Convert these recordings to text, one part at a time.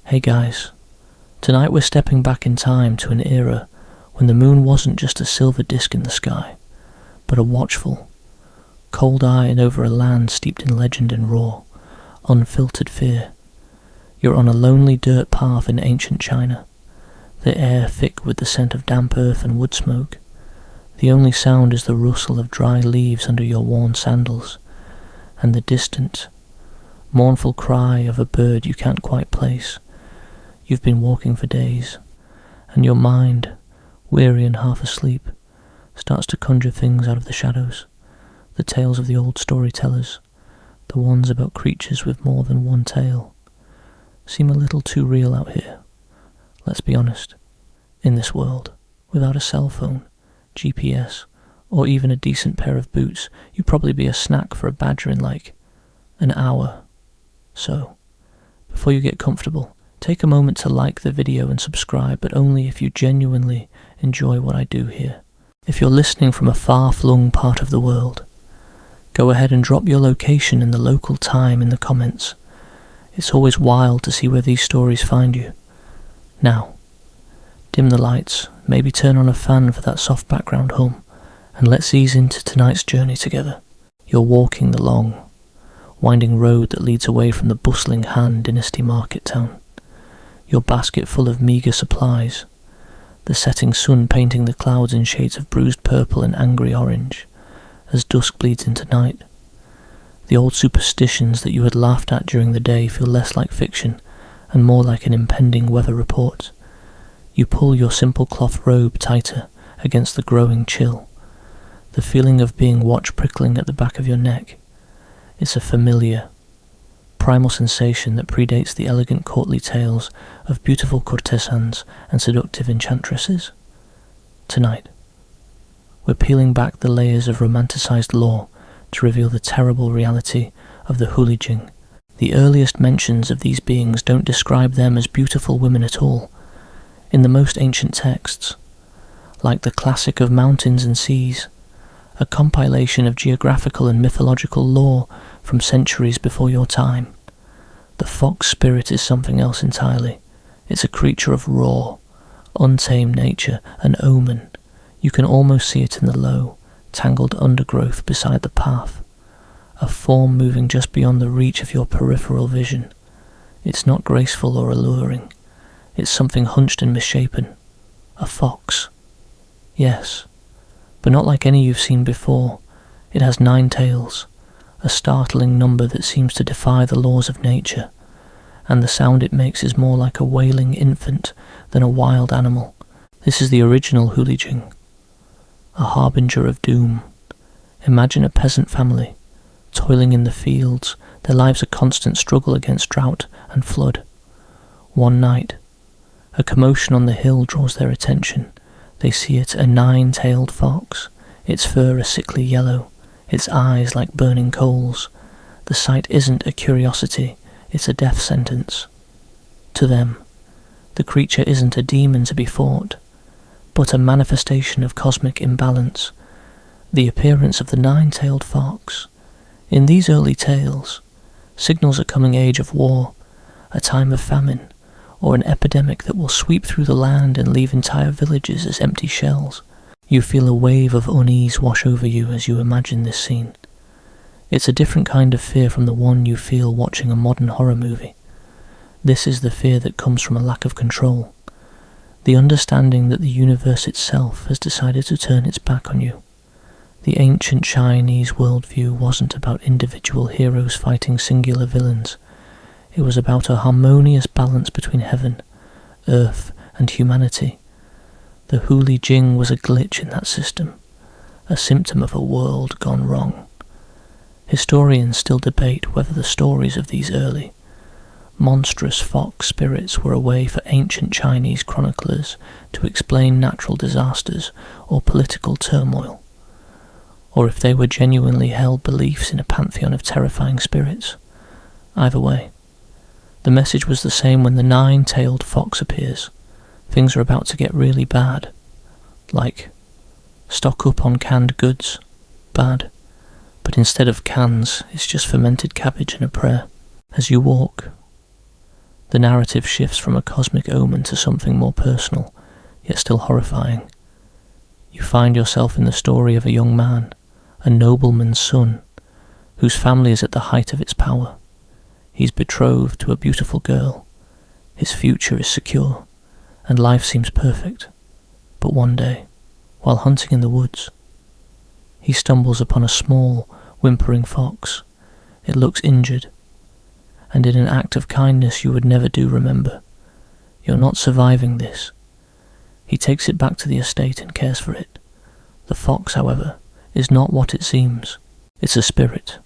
Hey guys, tonight we're stepping back in time to an era when the moon wasn't just a silver disk in the sky, but a watchful, cold eye over a land steeped in legend and raw, unfiltered fear. You're on a lonely dirt path in ancient China, the air thick with the scent of damp earth and wood smoke. The only sound is the rustle of dry leaves under your worn sandals, and the distant, mournful cry of a bird you can't quite place. You've been walking for days, and your mind, weary and half asleep, starts to conjure things out of the shadows, the tales of the old storytellers, the ones about creatures with more than one tail. Seem a little too real out here, let's be honest. In this world, without a cell phone, GPS, or even a decent pair of boots, you'd probably be a snack for a badger in like an hour. So, before you get comfortable, take a moment to like the video and subscribe, but only if you genuinely enjoy what I do here. If you're listening from a far-flung part of the world, go ahead and drop your location and the local time in the comments. It's always wild to see where these stories find you. Now, dim the lights, maybe turn on a fan for that soft background hum, and let's ease into tonight's journey together. You're walking the long, winding road that leads away from the bustling Han Dynasty market town. Your basket full of meagre supplies, the setting sun painting the clouds in shades of bruised purple and angry orange, as dusk bleeds into night. The old superstitions that you had laughed at during the day feel less like fiction and more like an impending weather report. You pull your simple cloth robe tighter against the growing chill, the feeling of being watched prickling at the back of your neck. It's a familiar, primal sensation that predates the elegant courtly tales of beautiful courtesans and seductive enchantresses. Tonight, we're peeling back the layers of romanticized lore to reveal the terrible reality of the Huli Jing. The earliest mentions of these beings don't describe them as beautiful women at all. In the most ancient texts, like the classic of mountains and seas, a compilation of geographical and mythological lore from centuries before your time, the fox spirit is something else entirely. It's a creature of raw, untamed nature, an omen. You can almost see it in the low, tangled undergrowth beside the path, a form moving just beyond the reach of your peripheral vision. It's not graceful or alluring. It's something hunched and misshapen. A fox. Yes, but not like any you've seen before. It has 9 tails, a startling number that seems to defy the laws of nature, and the sound it makes is more like a wailing infant than a wild animal. This is the original Huli Jing, a harbinger of doom. Imagine a peasant family, toiling in the fields, their lives a constant struggle against drought and flood. One night, a commotion on the hill draws their attention. They see it, a 9-tailed fox, its fur a sickly yellow, its eyes like burning coals. The sight isn't a curiosity, it's a death sentence. To them, the creature isn't a demon to be fought, but a manifestation of cosmic imbalance. The appearance of the 9-tailed fox, in these early tales, signals a coming age of war, a time of famine, or an epidemic that will sweep through the land and leave entire villages as empty shells. You feel a wave of unease wash over you as you imagine this scene. It's a different kind of fear from the one you feel watching a modern horror movie. This is the fear that comes from a lack of control, the understanding that the universe itself has decided to turn its back on you. The ancient Chinese worldview wasn't about individual heroes fighting singular villains. It was about a harmonious balance between heaven, earth, and humanity. The Huli Jing was a glitch in that system, a symptom of a world gone wrong. Historians still debate whether the stories of these early, monstrous fox spirits were a way for ancient Chinese chroniclers to explain natural disasters or political turmoil, or if they were genuinely held beliefs in a pantheon of terrifying spirits. Either way, the message was the same when the 9-tailed fox appears. Things are about to get really bad. Like, stock up on canned goods. Bad. But instead of cans, it's just fermented cabbage and a prayer. As you walk, The narrative shifts from a cosmic omen to something more personal, yet still horrifying. You find yourself in the story of a young man, a nobleman's son, whose family is at the height of its power. He's betrothed to a beautiful girl. His future is secure, and life seems perfect. But one day, while hunting in the woods, he stumbles upon a small, whimpering fox. It looks injured, and in an act of kindness you would never do, remember. You're not surviving this. He takes it back to the estate and cares for it. The fox, however, is not what it seems. It's a spirit,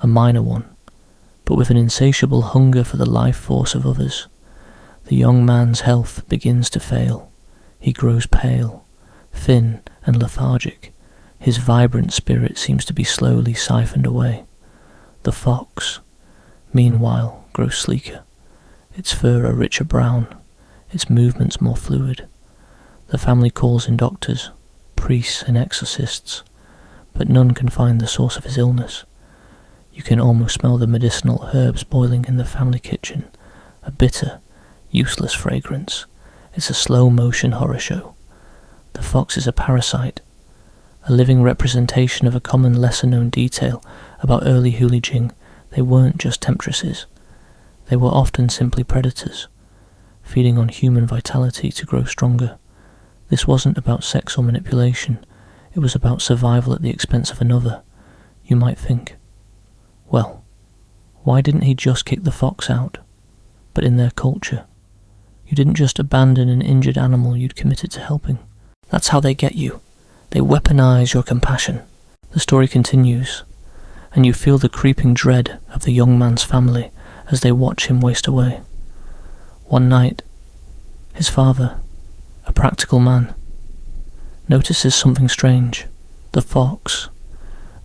a minor one, but with an insatiable hunger for the life force of others. The young man's health begins to fail. He grows pale, thin and lethargic. His vibrant spirit seems to be slowly siphoned away. The fox, meanwhile, grows sleeker, its fur a richer brown, its movements more fluid. The family calls in doctors, priests and exorcists, but none can find the source of his illness. You can almost smell the medicinal herbs boiling in the family kitchen, a bitter, useless fragrance. It's a slow-motion horror show. The fox is a parasite, a living representation of a common lesser-known detail about early Huli Jing. They weren't just temptresses. They were often simply predators, feeding on human vitality to grow stronger. This wasn't about sex or manipulation. It was about survival at the expense of another. You might think, well, why didn't he just kick the fox out? But in their culture, you didn't just abandon an injured animal you'd committed to helping. That's how they get you. They weaponize your compassion. The story continues, and you feel the creeping dread of the young man's family as they watch him waste away. One night, his father, a practical man, notices something strange. The fox,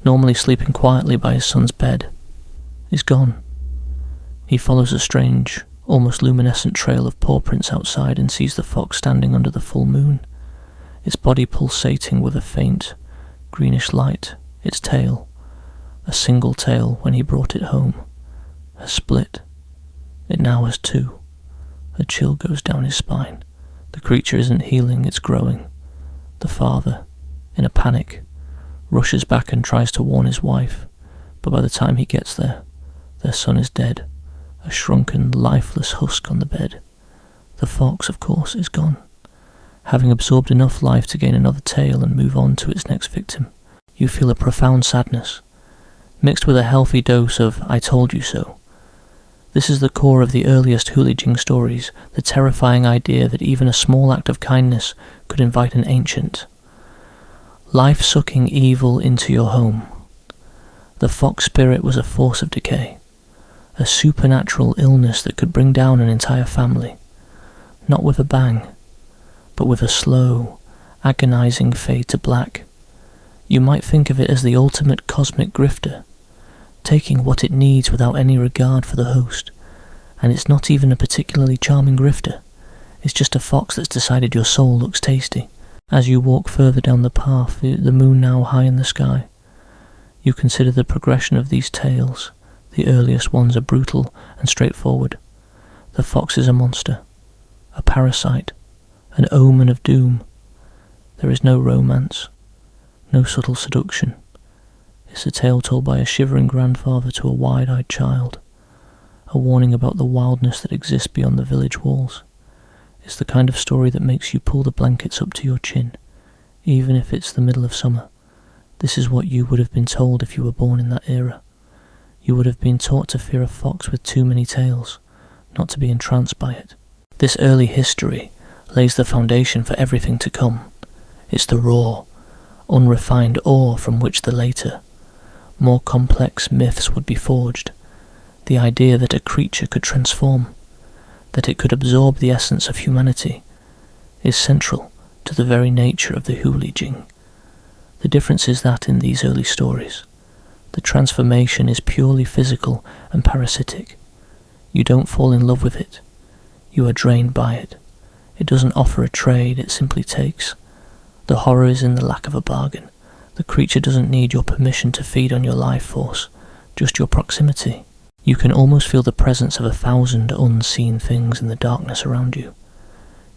normally sleeping quietly by his son's bed, is gone. He follows a strange, almost luminescent trail of paw prints outside and sees the fox standing under the full moon, its body pulsating with a faint, greenish light, its tail, a single tail when he brought it home, has split. It now has two. A chill goes down his spine. The creature isn't healing, it's growing. The father, in a panic, rushes back and tries to warn his wife, but by the time he gets there, their son is dead, a shrunken, lifeless husk on the bed. The fox, of course, is gone, having absorbed enough life to gain another tail and move on to its next victim. You feel a profound sadness, mixed with a healthy dose of "I told you so." This is the core of the earliest Huli Jing stories, the terrifying idea that even a small act of kindness could invite an ancient, life-sucking evil into your home. The fox spirit was a force of decay, a supernatural illness that could bring down an entire family, not with a bang, but with a slow, agonizing fade to black. You might think of it as the ultimate cosmic grifter, taking what it needs without any regard for the host. And it's not even a particularly charming grifter. It's just a fox that's decided your soul looks tasty. As you walk further down the path, the moon now high in the sky, you consider the progression of these tales. The earliest ones are brutal and straightforward. The fox is a monster, a parasite, an omen of doom. There is no romance, no subtle seduction. It's a tale told by a shivering grandfather to a wide-eyed child, a warning about the wildness that exists beyond the village walls. It's the kind of story that makes you pull the blankets up to your chin, even if it's the middle of summer. This is what you would have been told if you were born in that era. You would have been taught to fear a fox with too many tails, not to be entranced by it. This early history lays the foundation for everything to come. It's the raw, unrefined ore from which the later, more complex myths would be forged. The idea that a creature could transform, that it could absorb the essence of humanity, is central to the very nature of the Huli Jing. The difference is that in these early stories, the transformation is purely physical and parasitic. You don't fall in love with it. You are drained by it. It doesn't offer a trade, it simply takes. The horror is in the lack of a bargain. The creature doesn't need your permission to feed on your life force, just your proximity. You can almost feel the presence of 1,000 unseen things in the darkness around you,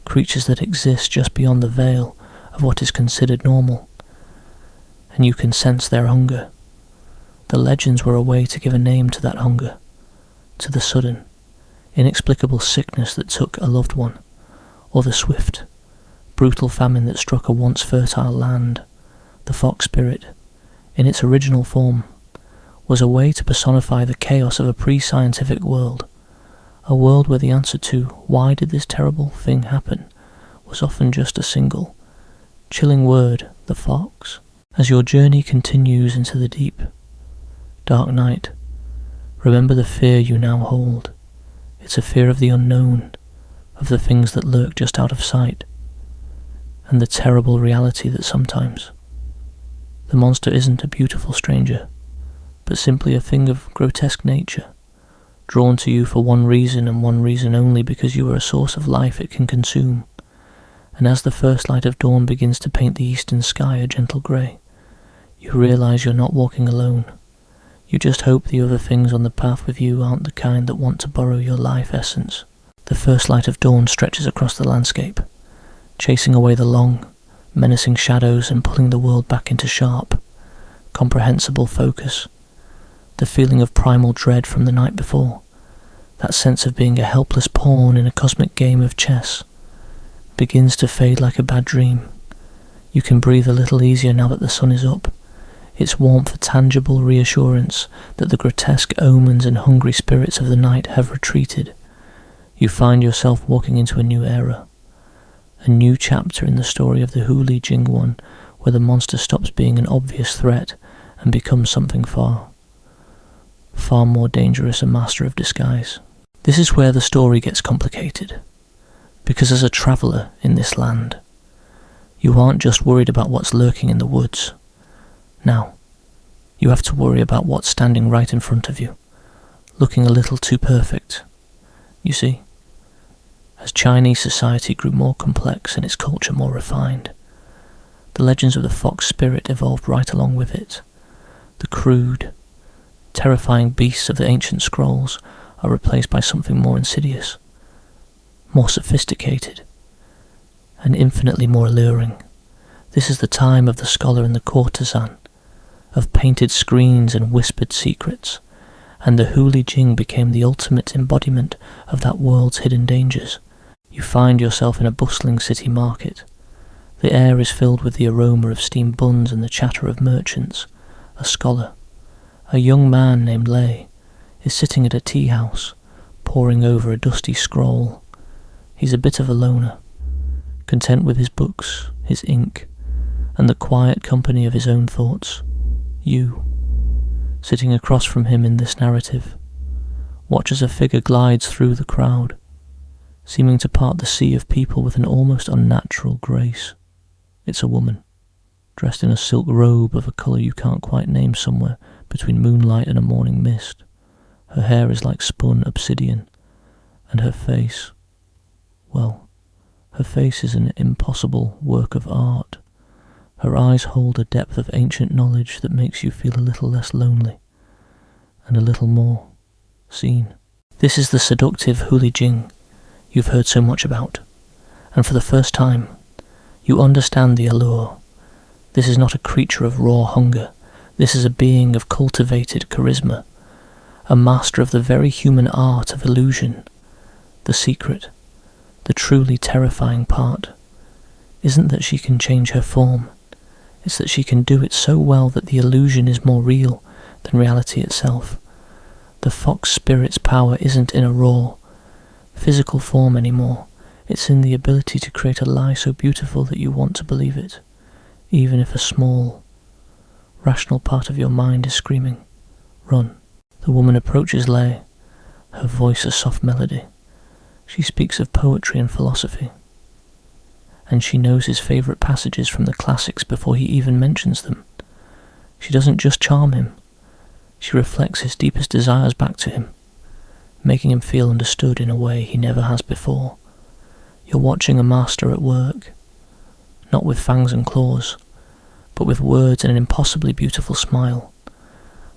creatures that exist just beyond the veil of what is considered normal, and you can sense their hunger. The legends were a way to give a name to that hunger, to the sudden, inexplicable sickness that took a loved one, or the swift, brutal famine that struck a once fertile land. The fox spirit, in its original form, was a way to personify the chaos of a pre-scientific world, a world where the answer to why did this terrible thing happen was often just a single, chilling word, the fox. As your journey continues into the deep, dark night, remember the fear you now hold. It's a fear of the unknown, of the things that lurk just out of sight, and the terrible reality that sometimes the monster isn't a beautiful stranger, but simply a thing of grotesque nature, drawn to you for one reason and one reason only, because you are a source of life it can consume. And as the first light of dawn begins to paint the eastern sky a gentle grey, you realise you're not walking alone. You just hope the other things on the path with you aren't the kind that want to borrow your life essence. The first light of dawn stretches across the landscape, chasing away the long, menacing shadows and pulling the world back into sharp, comprehensible focus. The feeling of primal dread from the night before, that sense of being a helpless pawn in a cosmic game of chess, begins to fade like a bad dream. You can breathe a little easier now that the sun is up, its warmth a tangible reassurance that the grotesque omens and hungry spirits of the night have retreated. You find yourself walking into a new era, a new chapter in the story of the Huli Jing one, where the monster stops being an obvious threat and becomes something far more dangerous, a master of disguise. This is where the story gets complicated, because as a traveller in this land, you aren't just worried about what's lurking in the woods. Now, you have to worry about what's standing right in front of you, looking a little too perfect. You see, as Chinese society grew more complex and its culture more refined, the legends of the fox spirit evolved right along with it. The crude, terrifying beasts of the ancient scrolls are replaced by something more insidious, more sophisticated, and infinitely more alluring. This is the time of the scholar and the courtesan, of painted screens and whispered secrets, and the Huli Jing became the ultimate embodiment of that world's hidden dangers. You find yourself in a bustling city market. The air is filled with the aroma of steamed buns and the chatter of merchants. A scholar, a young man named Lei, is sitting at a tea house, poring over a dusty scroll. He's a bit of a loner, content with his books, his ink, and the quiet company of his own thoughts. You, sitting across from him in this narrative, watch as a figure glides through the crowd, seeming to part the sea of people with an almost unnatural grace. It's a woman, dressed in a silk robe of a colour you can't quite name, somewhere between moonlight and a morning mist. Her hair is like spun obsidian, and her face, well, her face is an impossible work of art. Her eyes hold a depth of ancient knowledge that makes you feel a little less lonely, and a little more seen. This is the seductive Huli Jing you've heard so much about, and for the first time, you understand the allure. This is not a creature of raw hunger. This is a being of cultivated charisma, a master of the very human art of illusion. The secret, the truly terrifying part, isn't that she can change her form. It's that she can do it so well that the illusion is more real than reality itself. The fox spirit's power isn't in a raw, physical form anymore. It's in the ability to create a lie so beautiful that you want to believe it, even if a small, rational part of your mind is screaming, "Run." The woman approaches Lei, her voice a soft melody. She speaks of poetry and philosophy, and she knows his favourite passages from the classics before he even mentions them. She doesn't just charm him, she reflects his deepest desires back to him, making him feel understood in a way he never has before. You're watching a master at work, not with fangs and claws, but with words and an impossibly beautiful smile.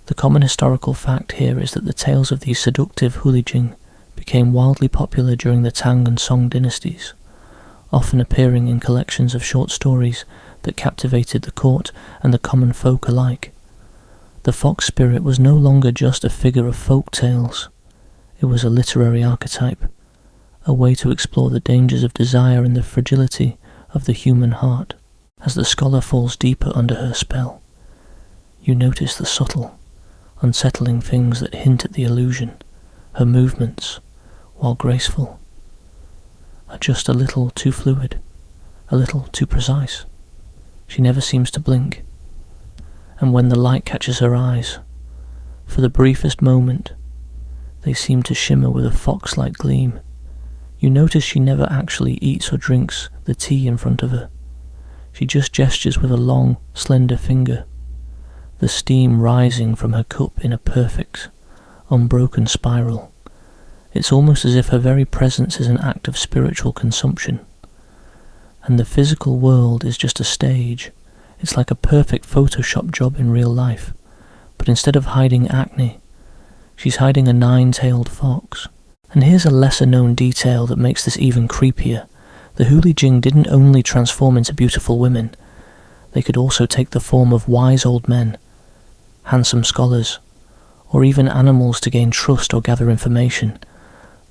The common historical fact here is that the tales of these seductive Huli Jing became wildly popular during the Tang and Song dynasties, often appearing in collections of short stories that captivated the court and the common folk alike. The fox spirit was no longer just a figure of folk tales. It was a literary archetype, a way to explore the dangers of desire and the fragility of the human heart. As the scholar falls deeper under her spell, you notice the subtle, unsettling things that hint at the illusion. Her movements, while graceful, are just a little too fluid, a little too precise. She never seems to blink, and when the light catches her eyes, for the briefest moment, they seem to shimmer with a fox-like gleam. You notice she never actually eats or drinks the tea in front of her. She just gestures with a long, slender finger, the steam rising from her cup in a perfect, unbroken spiral. It's almost as if her very presence is an act of spiritual consumption. And the physical world is just a stage. It's like a perfect Photoshop job in real life. But instead of hiding acne, she's hiding a 9-tailed fox. And here's a lesser-known detail that makes this even creepier. The Huli Jing didn't only transform into beautiful women, they could also take the form of wise old men, handsome scholars, or even animals to gain trust or gather information.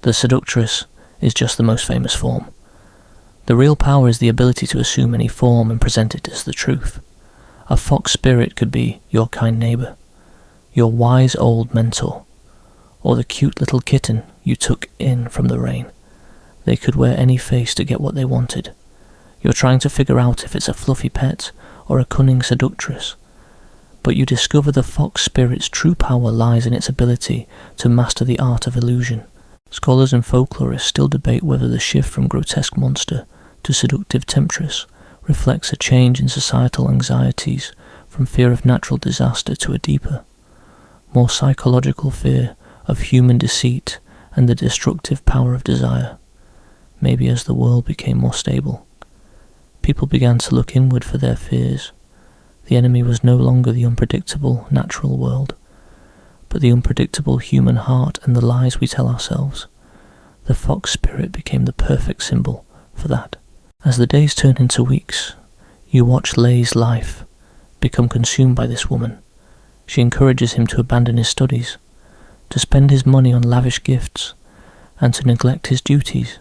The seductress is just the most famous form. The real power is the ability to assume any form and present it as the truth. A fox spirit could be your kind neighbour, your wise old mentor, or the cute little kitten you took in from the rain. They could wear any face to get what they wanted. You're trying to figure out if it's a fluffy pet or a cunning seductress, but you discover the fox spirit's true power lies in its ability to master the art of illusion. Scholars and folklorists still debate whether the shift from grotesque monster to seductive temptress reflects a change in societal anxieties from fear of natural disaster to a deeper, more psychological fear of human deceit and the destructive power of desire. Maybe as the world became more stable, people began to look inward for their fears. The enemy was no longer the unpredictable natural world, but the unpredictable human heart and the lies we tell ourselves. The fox spirit became the perfect symbol for that. As the days turn into weeks, you watch Lei's life become consumed by this woman. She encourages him to abandon his studies, to spend his money on lavish gifts, and to neglect his duties.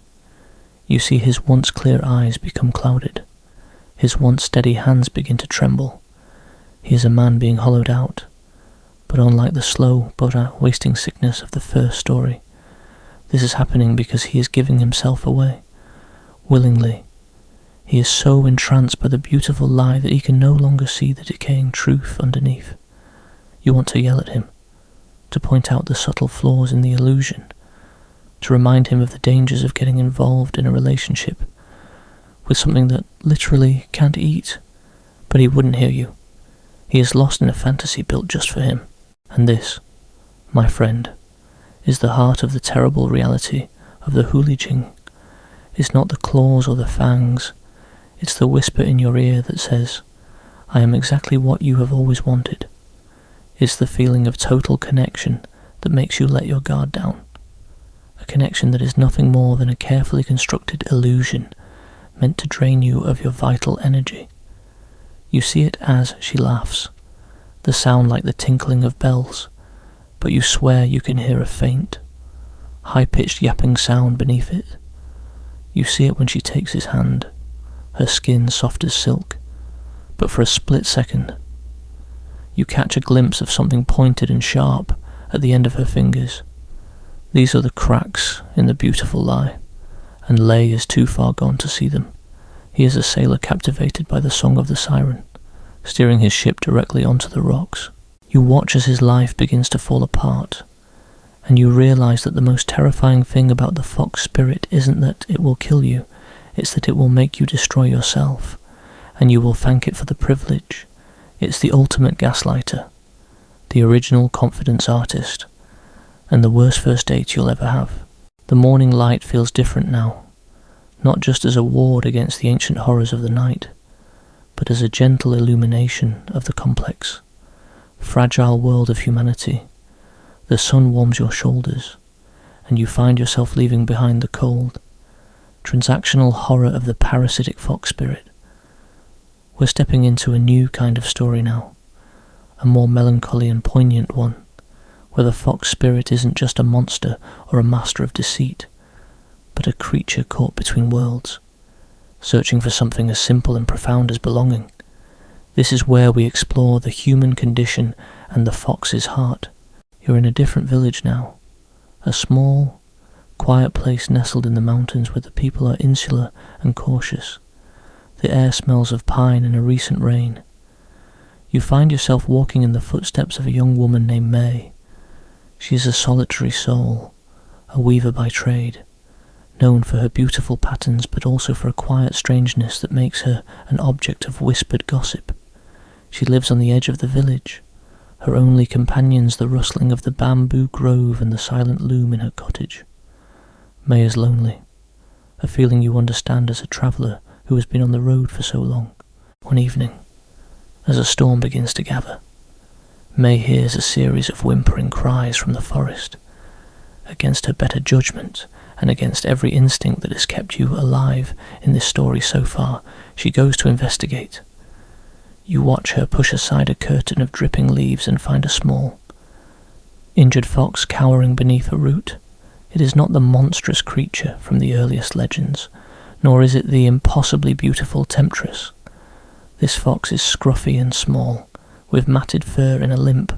You see his once clear eyes become clouded. His once steady hands begin to tremble. He is a man being hollowed out, but unlike the slow but wasting sickness of the first story, this is happening because he is giving himself away, willingly. He is so entranced by the beautiful lie that he can no longer see the decaying truth underneath. You want to yell at him, to point out the subtle flaws in the illusion, to remind him of the dangers of getting involved in a relationship with something that literally can't eat, but he wouldn't hear you. He is lost in a fantasy built just for him. And this, my friend, is the heart of the terrible reality of the Huli Jing. It's not the claws or the fangs, it's the whisper in your ear that says, I am exactly what you have always wanted. It's the feeling of total connection that makes you let your guard down. A connection that is nothing more than a carefully constructed illusion meant to drain you of your vital energy. You see it as she laughs, the sound like the tinkling of bells, but you swear you can hear a faint, high-pitched yapping sound beneath it. You see it when she takes his hand, her skin soft as silk, but for a split second, you catch a glimpse of something pointed and sharp at the end of her fingers. These are the cracks in the beautiful lie, and Lei is too far gone to see them. He is a sailor captivated by the song of the siren, steering his ship directly onto the rocks. You watch as his life begins to fall apart, and you realize that the most terrifying thing about the fox spirit isn't that it will kill you, it's that it will make you destroy yourself, and you will thank it for the privilege. It's the ultimate gaslighter, the original confidence artist, and the worst first date you'll ever have. The morning light feels different now, not just as a ward against the ancient horrors of the night, but as a gentle illumination of the complex. fragile world of humanity, the sun warms your shoulders, and you find yourself leaving behind the cold, transactional horror of the parasitic fox spirit. We're stepping into a new kind of story now, a more melancholy and poignant one, where the fox spirit isn't just a monster or a master of deceit, but a creature caught between worlds, searching for something as simple and profound as belonging. This is where we explore the human condition and the fox's heart. You're in a different village now, a small, quiet place nestled in the mountains where the people are insular and cautious. The air smells of pine and a recent rain. You find yourself walking in the footsteps of a young woman named May. She is a solitary soul, a weaver by trade, known for her beautiful patterns but also for a quiet strangeness that makes her an object of whispered gossip. She lives on the edge of the village, her only companions the rustling of the bamboo grove and the silent loom in her cottage. May is lonely, a feeling you understand as a traveller who has been on the road for so long. One evening, as a storm begins to gather, May hears a series of whimpering cries from the forest. Against her better judgment, and against every instinct that has kept you alive in this story so far, she goes to investigate. You watch her push aside a curtain of dripping leaves and find a small, injured fox cowering beneath a root. It is not the monstrous creature from the earliest legends, nor is it the impossibly beautiful temptress. This fox is scruffy and small, with matted fur in a limp,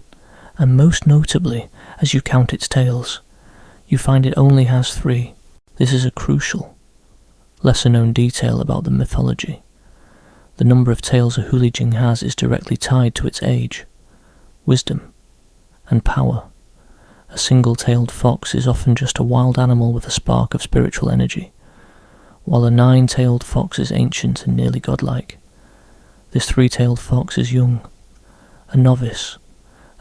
and most notably, as you count its tails, you find it only has 3. This is a crucial, lesser-known detail about the mythology. The number of tails a Huli Jing has is directly tied to its age, wisdom, and power. A single-tailed fox is often just a wild animal with a spark of spiritual energy, while a 9-tailed fox is ancient and nearly godlike. This 3-tailed fox is young, a novice,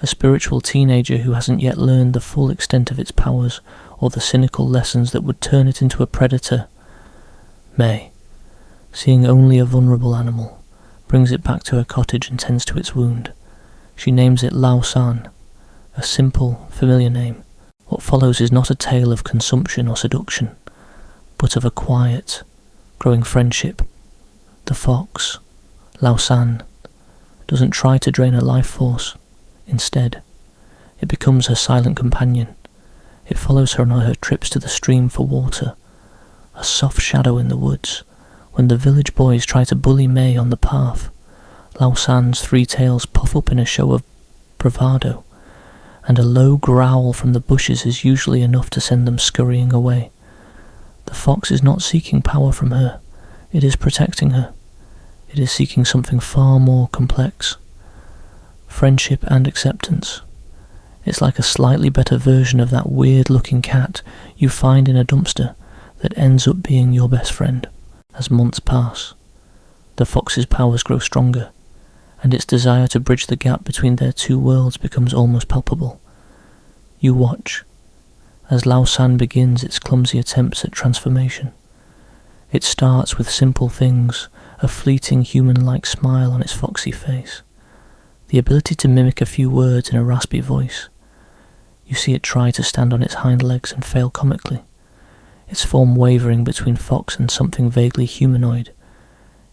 a spiritual teenager who hasn't yet learned the full extent of its powers or the cynical lessons that would turn it into a predator. May, seeing only a vulnerable animal, brings it back to her cottage and tends to its wound. She names it Lao San, a simple, familiar name. What follows is not a tale of consumption or seduction, but of a quiet, growing friendship. The fox, Lao San, doesn't try to drain her life force. Instead, it becomes her silent companion. It follows her on her trips to the stream for water, a soft shadow in the woods. When the village boys try to bully May on the path, Lao San's 3 tails puff up in a show of bravado, and a low growl from the bushes is usually enough to send them scurrying away. The fox is not seeking power from her, it is protecting her. It is seeking something far more complex. Friendship and acceptance. It's like a slightly better version of that weird-looking cat you find in a dumpster that ends up being your best friend. As months pass, the fox's powers grow stronger, and its desire to bridge the gap between their 2 worlds becomes almost palpable. You watch as Lao San begins its clumsy attempts at transformation. It starts with simple things, a fleeting human-like smile on its foxy face, the ability to mimic a few words in a raspy voice. You see it try to stand on its hind legs and fail comically, its form wavering between fox and something vaguely humanoid.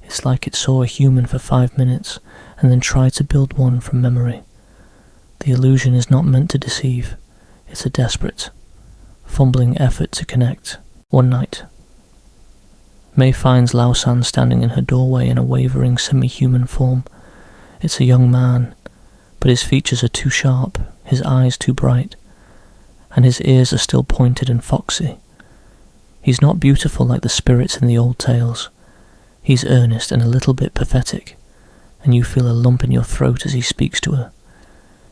It's like it saw a human for 5 minutes and then tried to build one from memory. The illusion is not meant to deceive, it's a desperate, fumbling effort to connect. One night, May finds Lao San standing in her doorway in a wavering semi-human form. It's a young man, but his features are too sharp, his eyes too bright, and his ears are still pointed and foxy. He's not beautiful like the spirits in the old tales. He's earnest and a little bit pathetic, and you feel a lump in your throat as he speaks to her.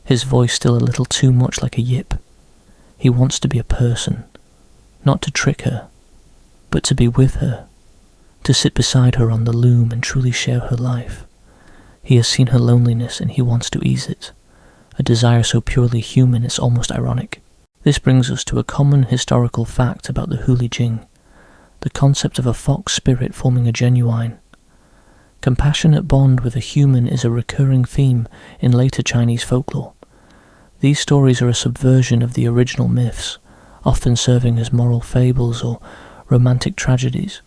His voice still a little too much like a yip. He wants to be a person, not to trick her, but to be with her, to sit beside her on the loom and truly share her life. He has seen her loneliness and he wants to ease it, a desire so purely human it's almost ironic. This brings us to a common historical fact about the Huli Jing, the concept of a fox spirit forming a genuine, compassionate bond with a human is a recurring theme in later Chinese folklore. These stories are a subversion of the original myths, often serving as moral fables or romantic tragedies.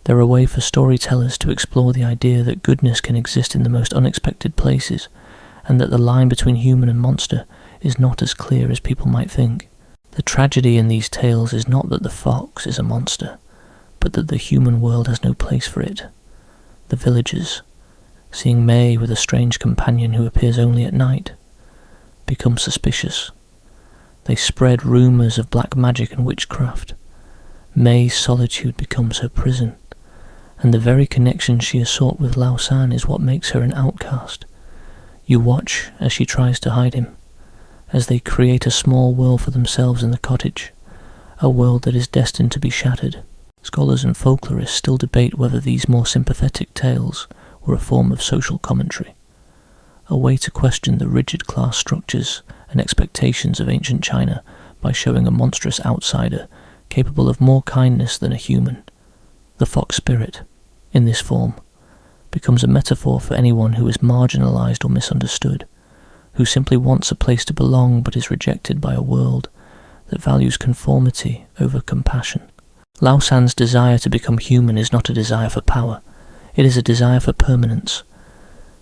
They're a way for storytellers to explore the idea that goodness can exist in the most unexpected places, and that the line between human and monster is not as clear as people might think. The tragedy in these tales is not that the fox is a monster, but that the human world has no place for it. The villagers, seeing May with a strange companion who appears only at night, become suspicious. They spread rumours of black magic and witchcraft. May's solitude becomes her prison, and the very connection she has sought with Lao San is what makes her an outcast. You watch as she tries to hide him, as they create a small world for themselves in the cottage, a world that is destined to be shattered. Scholars and folklorists still debate whether these more sympathetic tales were a form of social commentary, a way to question the rigid class structures and expectations of ancient China by showing a monstrous outsider capable of more kindness than a human. The fox spirit, in this form, becomes a metaphor for anyone who is marginalized or misunderstood, who simply wants a place to belong but is rejected by a world that values conformity over compassion. Lao San's desire to become human is not a desire for power, it is a desire for permanence,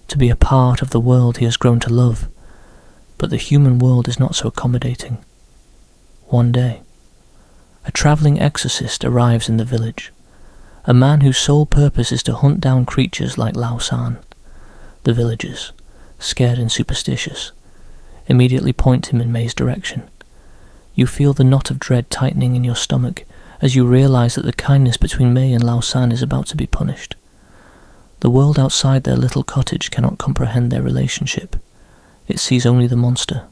to be a part of the world he has grown to love, but the human world is not so accommodating. One day, a travelling exorcist arrives in the village, a man whose sole purpose is to hunt down creatures like Lao San. The villagers, scared and superstitious, immediately point him in May's direction. You feel the knot of dread tightening in your stomach as you realise that the kindness between May and Lao San is about to be punished. The world outside their little cottage cannot comprehend their relationship. It sees only the monster,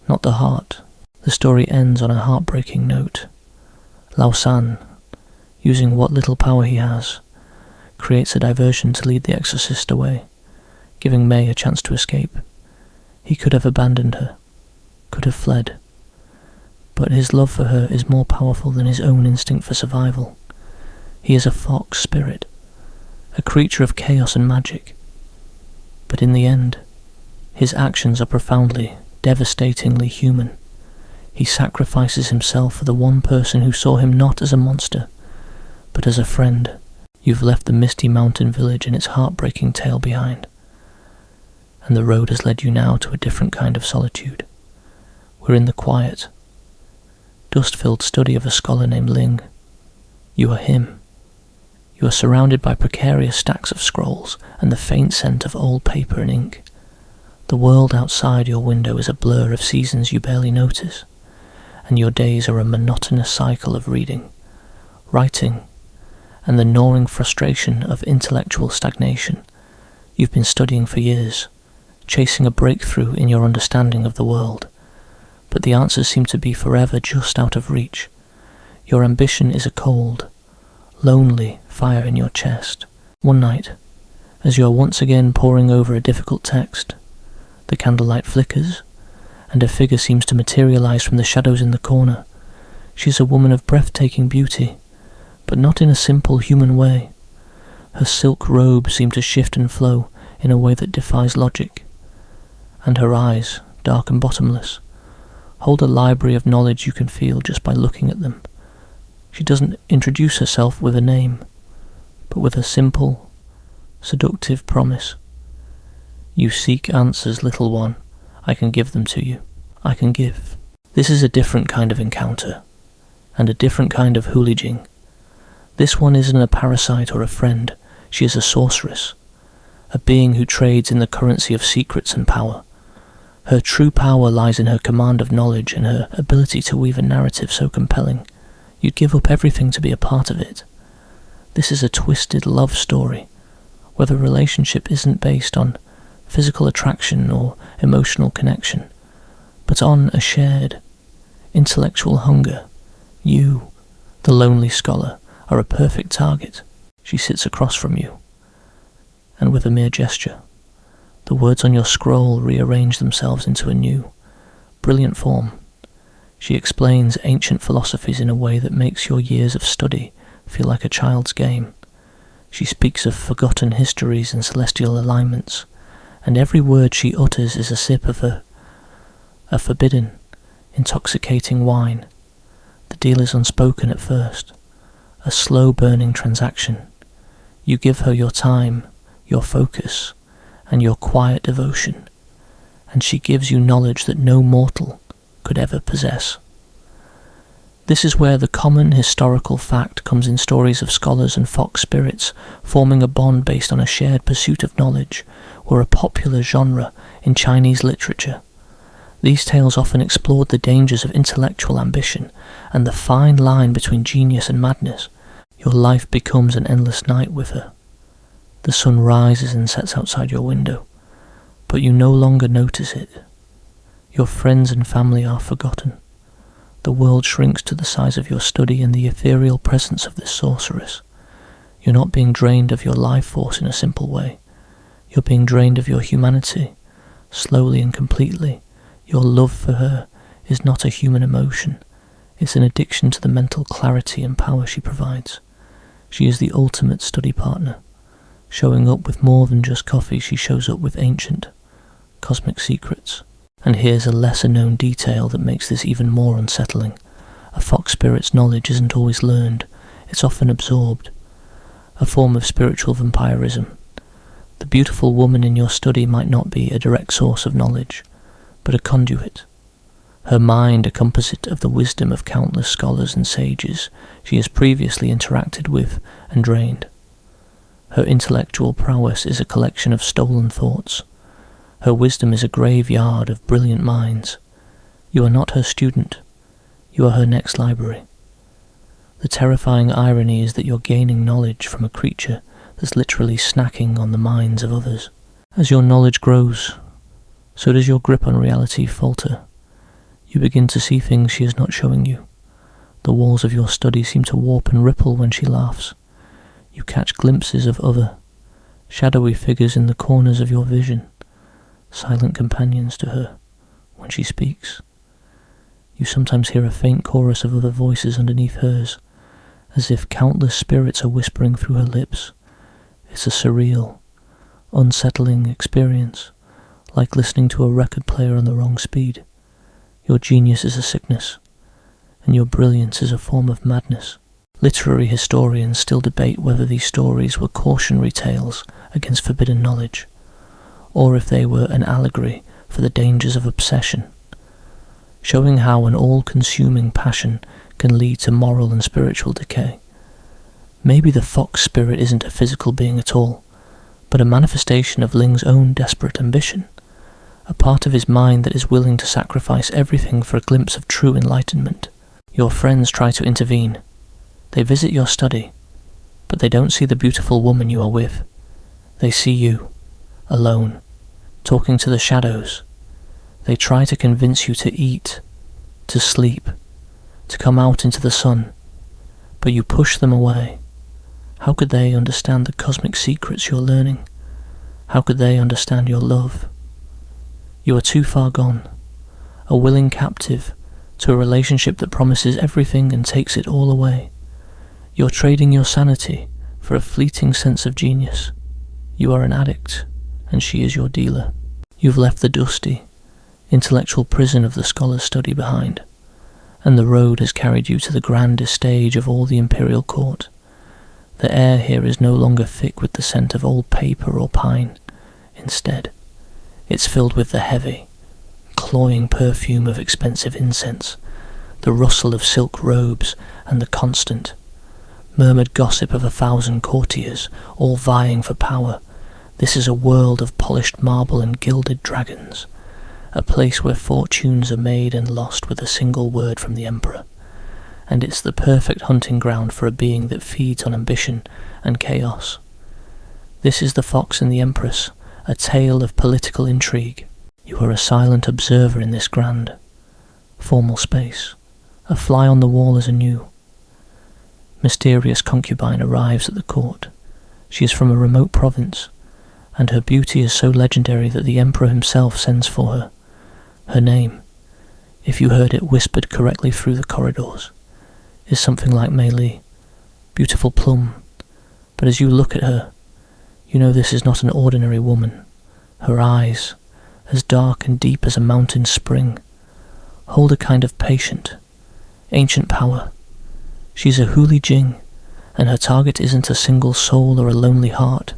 not the heart. The story ends on a heartbreaking note. Lao San, using what little power he has, creates a diversion to lead the exorcist away, giving May a chance to escape. He could have abandoned her, could have fled, but his love for her is more powerful than his own instinct for survival. He is a fox spirit, a creature of chaos and magic, but in the end, his actions are profoundly, devastatingly human. He sacrifices himself for the one person who saw him not as a monster, but as a friend. You've left the misty mountain village and its heartbreaking tale behind, and the road has led you now to a different kind of solitude. We're in the quiet, dust-filled study of a scholar named Ling. You are him. You are surrounded by precarious stacks of scrolls and the faint scent of old paper and ink. The world outside your window is a blur of seasons you barely notice, and your days are a monotonous cycle of reading, writing, and the gnawing frustration of intellectual stagnation. You've been studying for years, chasing a breakthrough in your understanding of the world, but the answers seem to be forever just out of reach. Your ambition is a cold, lonely fire in your chest. One night, as you are once again poring over a difficult text, the candlelight flickers, and a figure seems to materialize from the shadows in the corner. She is a woman of breathtaking beauty, but not in a simple human way. Her silk robe seems to shift and flow in a way that defies logic, and her eyes, dark and bottomless, hold a library of knowledge you can feel just by looking at them. She doesn't introduce herself with a name, but with a simple, seductive promise. You seek answers, little one. I can give them to you. I can give. This is a different kind of encounter, and a different kind of Huli Jing. This one isn't a parasite or a friend. She is a sorceress, a being who trades in the currency of secrets and power. Her true power lies in her command of knowledge and her ability to weave a narrative so compelling, you'd give up everything to be a part of it. This is a twisted love story, where the relationship isn't based on physical attraction or emotional connection, but on a shared, intellectual hunger. You, the lonely scholar, are a perfect target. She sits across from you, and with a mere gesture, the words on your scroll rearrange themselves into a new, brilliant form. She explains ancient philosophies in a way that makes your years of study feel like a child's game. She speaks of forgotten histories and celestial alignments, and every word she utters is a sip of a forbidden, intoxicating wine. The deal is unspoken at first, a slow-burning transaction. You give her your time, your focus, and your quiet devotion, and she gives you knowledge that no mortal could ever possess. This is where the common historical fact comes in stories of scholars and fox spirits forming a bond based on a shared pursuit of knowledge, were a popular genre in Chinese literature. These tales often explored the dangers of intellectual ambition and the fine line between genius and madness. Your life becomes an endless night with her. The sun rises and sets outside your window, but you no longer notice it. Your friends and family are forgotten. The world shrinks to the size of your study in the ethereal presence of this sorceress. You're not being drained of your life force in a simple way. You're being drained of your humanity, slowly and completely. Your love for her is not a human emotion. It's an addiction to the mental clarity and power she provides. She is the ultimate study partner. Showing up with more than just coffee, she shows up with ancient, cosmic secrets. And here's a lesser-known detail that makes this even more unsettling. A fox spirit's knowledge isn't always learned, it's often absorbed. A form of spiritual vampirism. The beautiful woman in your study might not be a direct source of knowledge, but a conduit. Her mind a composite of the wisdom of countless scholars and sages she has previously interacted with and drained. Her intellectual prowess is a collection of stolen thoughts. Her wisdom is a graveyard of brilliant minds. You are not her student. You are her next library. The terrifying irony is that you're gaining knowledge from a creature that's literally snacking on the minds of others. As your knowledge grows, so does your grip on reality falter. You begin to see things she is not showing you. The walls of your study seem to warp and ripple when she laughs. You catch glimpses of other, shadowy figures in the corners of your vision, silent companions to her when she speaks. You sometimes hear a faint chorus of other voices underneath hers, as if countless spirits are whispering through her lips. It's a surreal, unsettling experience, like listening to a record player on the wrong speed. Your genius is a sickness, and your brilliance is a form of madness. Literary historians still debate whether these stories were cautionary tales against forbidden knowledge, or if they were an allegory for the dangers of obsession, showing how an all-consuming passion can lead to moral and spiritual decay. Maybe the fox spirit isn't a physical being at all, but a manifestation of Ling's own desperate ambition, a part of his mind that is willing to sacrifice everything for a glimpse of true enlightenment. Your friends try to intervene. They visit your study, but they don't see the beautiful woman you are with. They see you, alone, talking to the shadows. They try to convince you to eat, to sleep, to come out into the sun, but you push them away. How could they understand the cosmic secrets you're learning? How could they understand your love? You are too far gone, a willing captive to a relationship that promises everything and takes it all away. You're trading your sanity for a fleeting sense of genius. You are an addict, and she is your dealer. You've left the dusty, intellectual prison of the scholar's study behind, and the road has carried you to the grandest stage of all the imperial court. The air here is no longer thick with the scent of old paper or pine. Instead, it's filled with the heavy, cloying perfume of expensive incense, the rustle of silk robes, and the constant, murmured gossip of 1,000 courtiers, all vying for power. This is a world of polished marble and gilded dragons, a place where fortunes are made and lost with a single word from the emperor, and it's the perfect hunting ground for a being that feeds on ambition and chaos. This is the Fox and the Empress, a tale of political intrigue. You are a silent observer in this grand, formal space, a fly on the wall as a new, mysterious concubine arrives at the court. She is from a remote province, and her beauty is so legendary that the emperor himself sends for her. Her name, if you heard it whispered correctly through the corridors, is something like Mei Li, beautiful plum, But as you look at her, you know this is not an ordinary woman. Her eyes, as dark and deep as a mountain spring, hold a kind of patient, ancient power. She's a Huli Jing, and her target isn't a single soul or a lonely heart.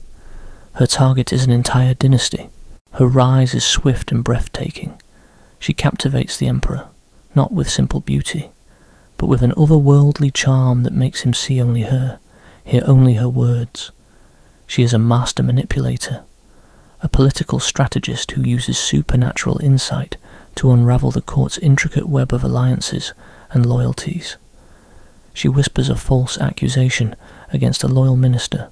Her target is an entire dynasty. Her rise is swift and breathtaking. She captivates the emperor, not with simple beauty, but with an otherworldly charm that makes him see only her, hear only her words. She is a master manipulator, a political strategist who uses supernatural insight to unravel the court's intricate web of alliances and loyalties. She whispers a false accusation against a loyal minister,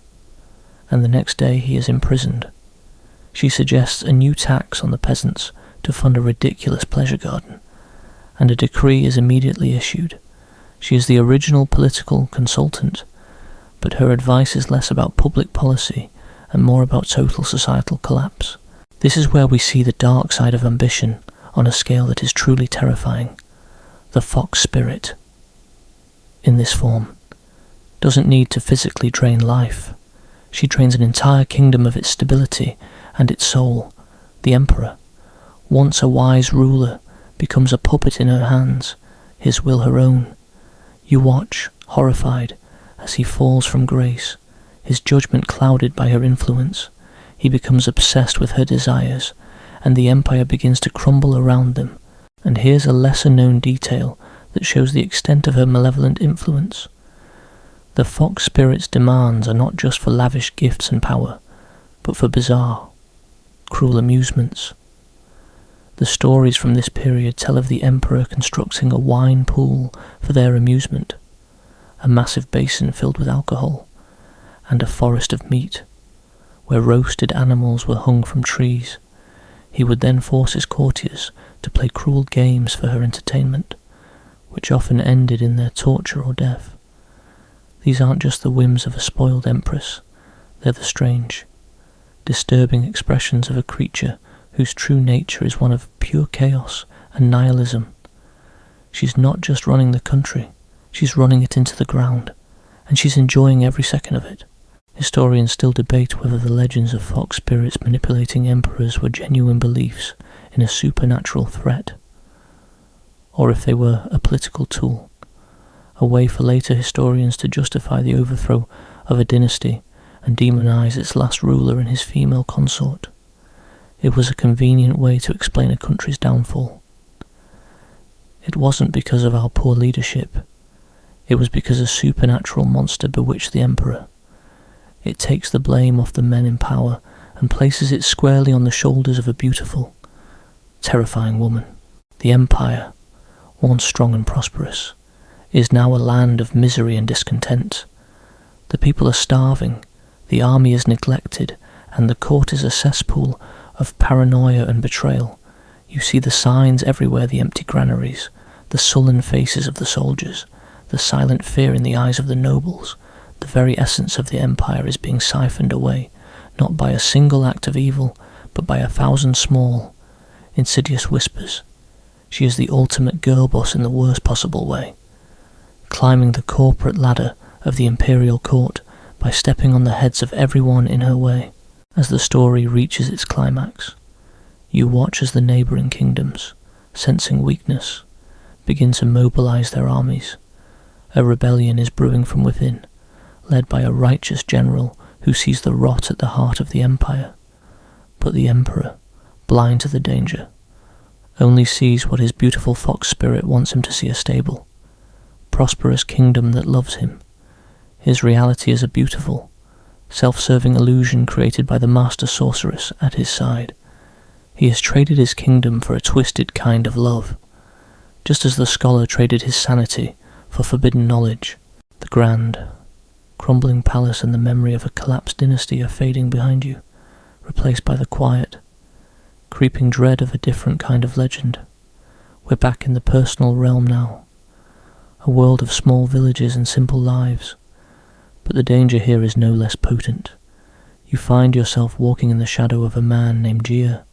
and the next day he is imprisoned. She suggests a new tax on the peasants to fund a ridiculous pleasure garden, and a decree is immediately issued. She is the original political consultant, but her advice is less about public policy and more about total societal collapse. This is where we see the dark side of ambition on a scale that is truly terrifying. The fox spirit, in this form, doesn't need to physically drain life. She drains an entire kingdom of its stability and its soul. The emperor, once a wise ruler, becomes a puppet in her hands, his will her own. You watch, horrified, as he falls from grace, his judgment clouded by her influence. He becomes obsessed with her desires, and the empire begins to crumble around them. And here's a lesser-known detail that shows the extent of her malevolent influence. The fox spirit's demands are not just for lavish gifts and power, but for bizarre, cruel amusements. The stories from this period tell of the emperor constructing a wine pool for their amusement, a massive basin filled with alcohol, and a forest of meat, where roasted animals were hung from trees. He would then force his courtiers to play cruel games for her entertainment, which often ended in their torture or death. These aren't just the whims of a spoiled empress, they're the strange, disturbing expressions of a creature whose true nature is one of pure chaos and nihilism. She's not just running the country, she's running it into the ground, and she's enjoying every second of it. Historians still debate whether the legends of fox spirits manipulating emperors were genuine beliefs in a supernatural threat, or if they were a political tool, a way for later historians to justify the overthrow of a dynasty and demonize its last ruler and his female consort. It was a convenient way to explain a country's downfall. It wasn't because of our poor leadership. It was because a supernatural monster bewitched the emperor. It takes the blame off the men in power and places it squarely on the shoulders of a beautiful, terrifying woman. The empire, once strong and prosperous, is now a land of misery and discontent. The people are starving, the army is neglected, and the court is a cesspool of paranoia and betrayal. You see the signs everywhere, the empty granaries, the sullen faces of the soldiers, the silent fear in the eyes of the nobles. The very essence of the empire is being siphoned away, not by a single act of evil, but by 1,000 small, insidious whispers. She is the ultimate girl boss in the worst possible way, climbing the corporate ladder of the imperial court by stepping on the heads of everyone in her way. As the story reaches its climax, you watch as the neighbouring kingdoms, sensing weakness, begin to mobilize their armies. A rebellion is brewing from within, led by a righteous general who sees the rot at the heart of the empire. But the emperor, blind to the danger, only sees what his beautiful fox spirit wants him to see: a stable, prosperous kingdom that loves him. His reality is a beautiful, self-serving illusion created by the master sorceress at his side. He has traded his kingdom for a twisted kind of love, just as the scholar traded his sanity for forbidden knowledge. The grand, crumbling palace and the memory of a collapsed dynasty are fading behind you, replaced by the quiet, creeping dread of a different kind of legend. We're back in the personal realm now, a world of small villages and simple lives. But the danger here is no less potent. You find yourself walking in the shadow of a man named Jia.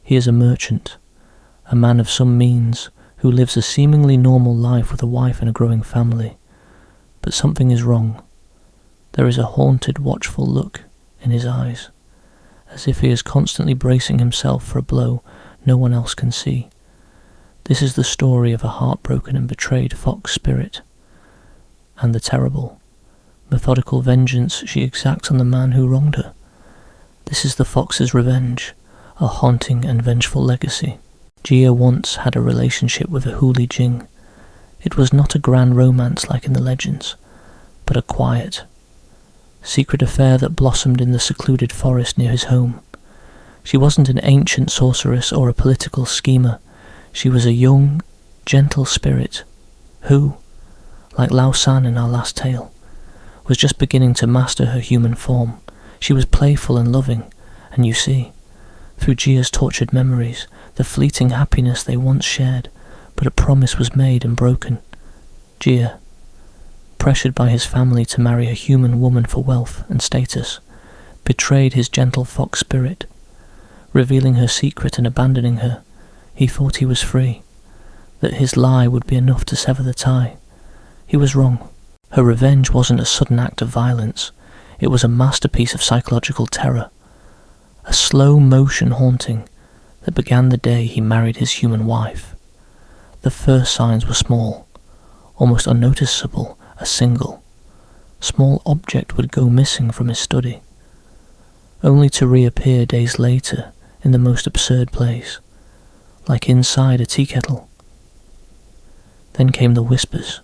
He is a merchant, a man of some means, who lives a seemingly normal life with a wife and a growing family. But something is wrong. There is a haunted, watchful look in his eyes, as if he is constantly bracing himself for a blow no one else can see. This is the story of a heartbroken and betrayed fox spirit, and the terrible, methodical vengeance she exacts on the man who wronged her. This is the fox's revenge, a haunting and vengeful legacy. Jia once had a relationship with a Huli Jing. It was not a grand romance like in the legends, but a quiet, secret affair that blossomed in the secluded forest near his home. She wasn't an ancient sorceress or a political schemer. She was a young, gentle spirit who, like Lao San in our last tale, was just beginning to master her human form. She was playful and loving, and you see, through Jia's tortured memories, the fleeting happiness they once shared, but a promise was made and broken. Jia, pressured by his family to marry a human woman for wealth and status, betrayed his gentle fox spirit. Revealing her secret and abandoning her, he thought he was free, that his lie would be enough to sever the tie. He was wrong. Her revenge wasn't a sudden act of violence. It was a masterpiece of psychological terror, a slow-motion haunting that began the day he married his human wife. The first signs were small, almost unnoticeable. A single, small object would go missing from his study, only to reappear days later in the most absurd place, like inside a tea kettle. Then came the whispers,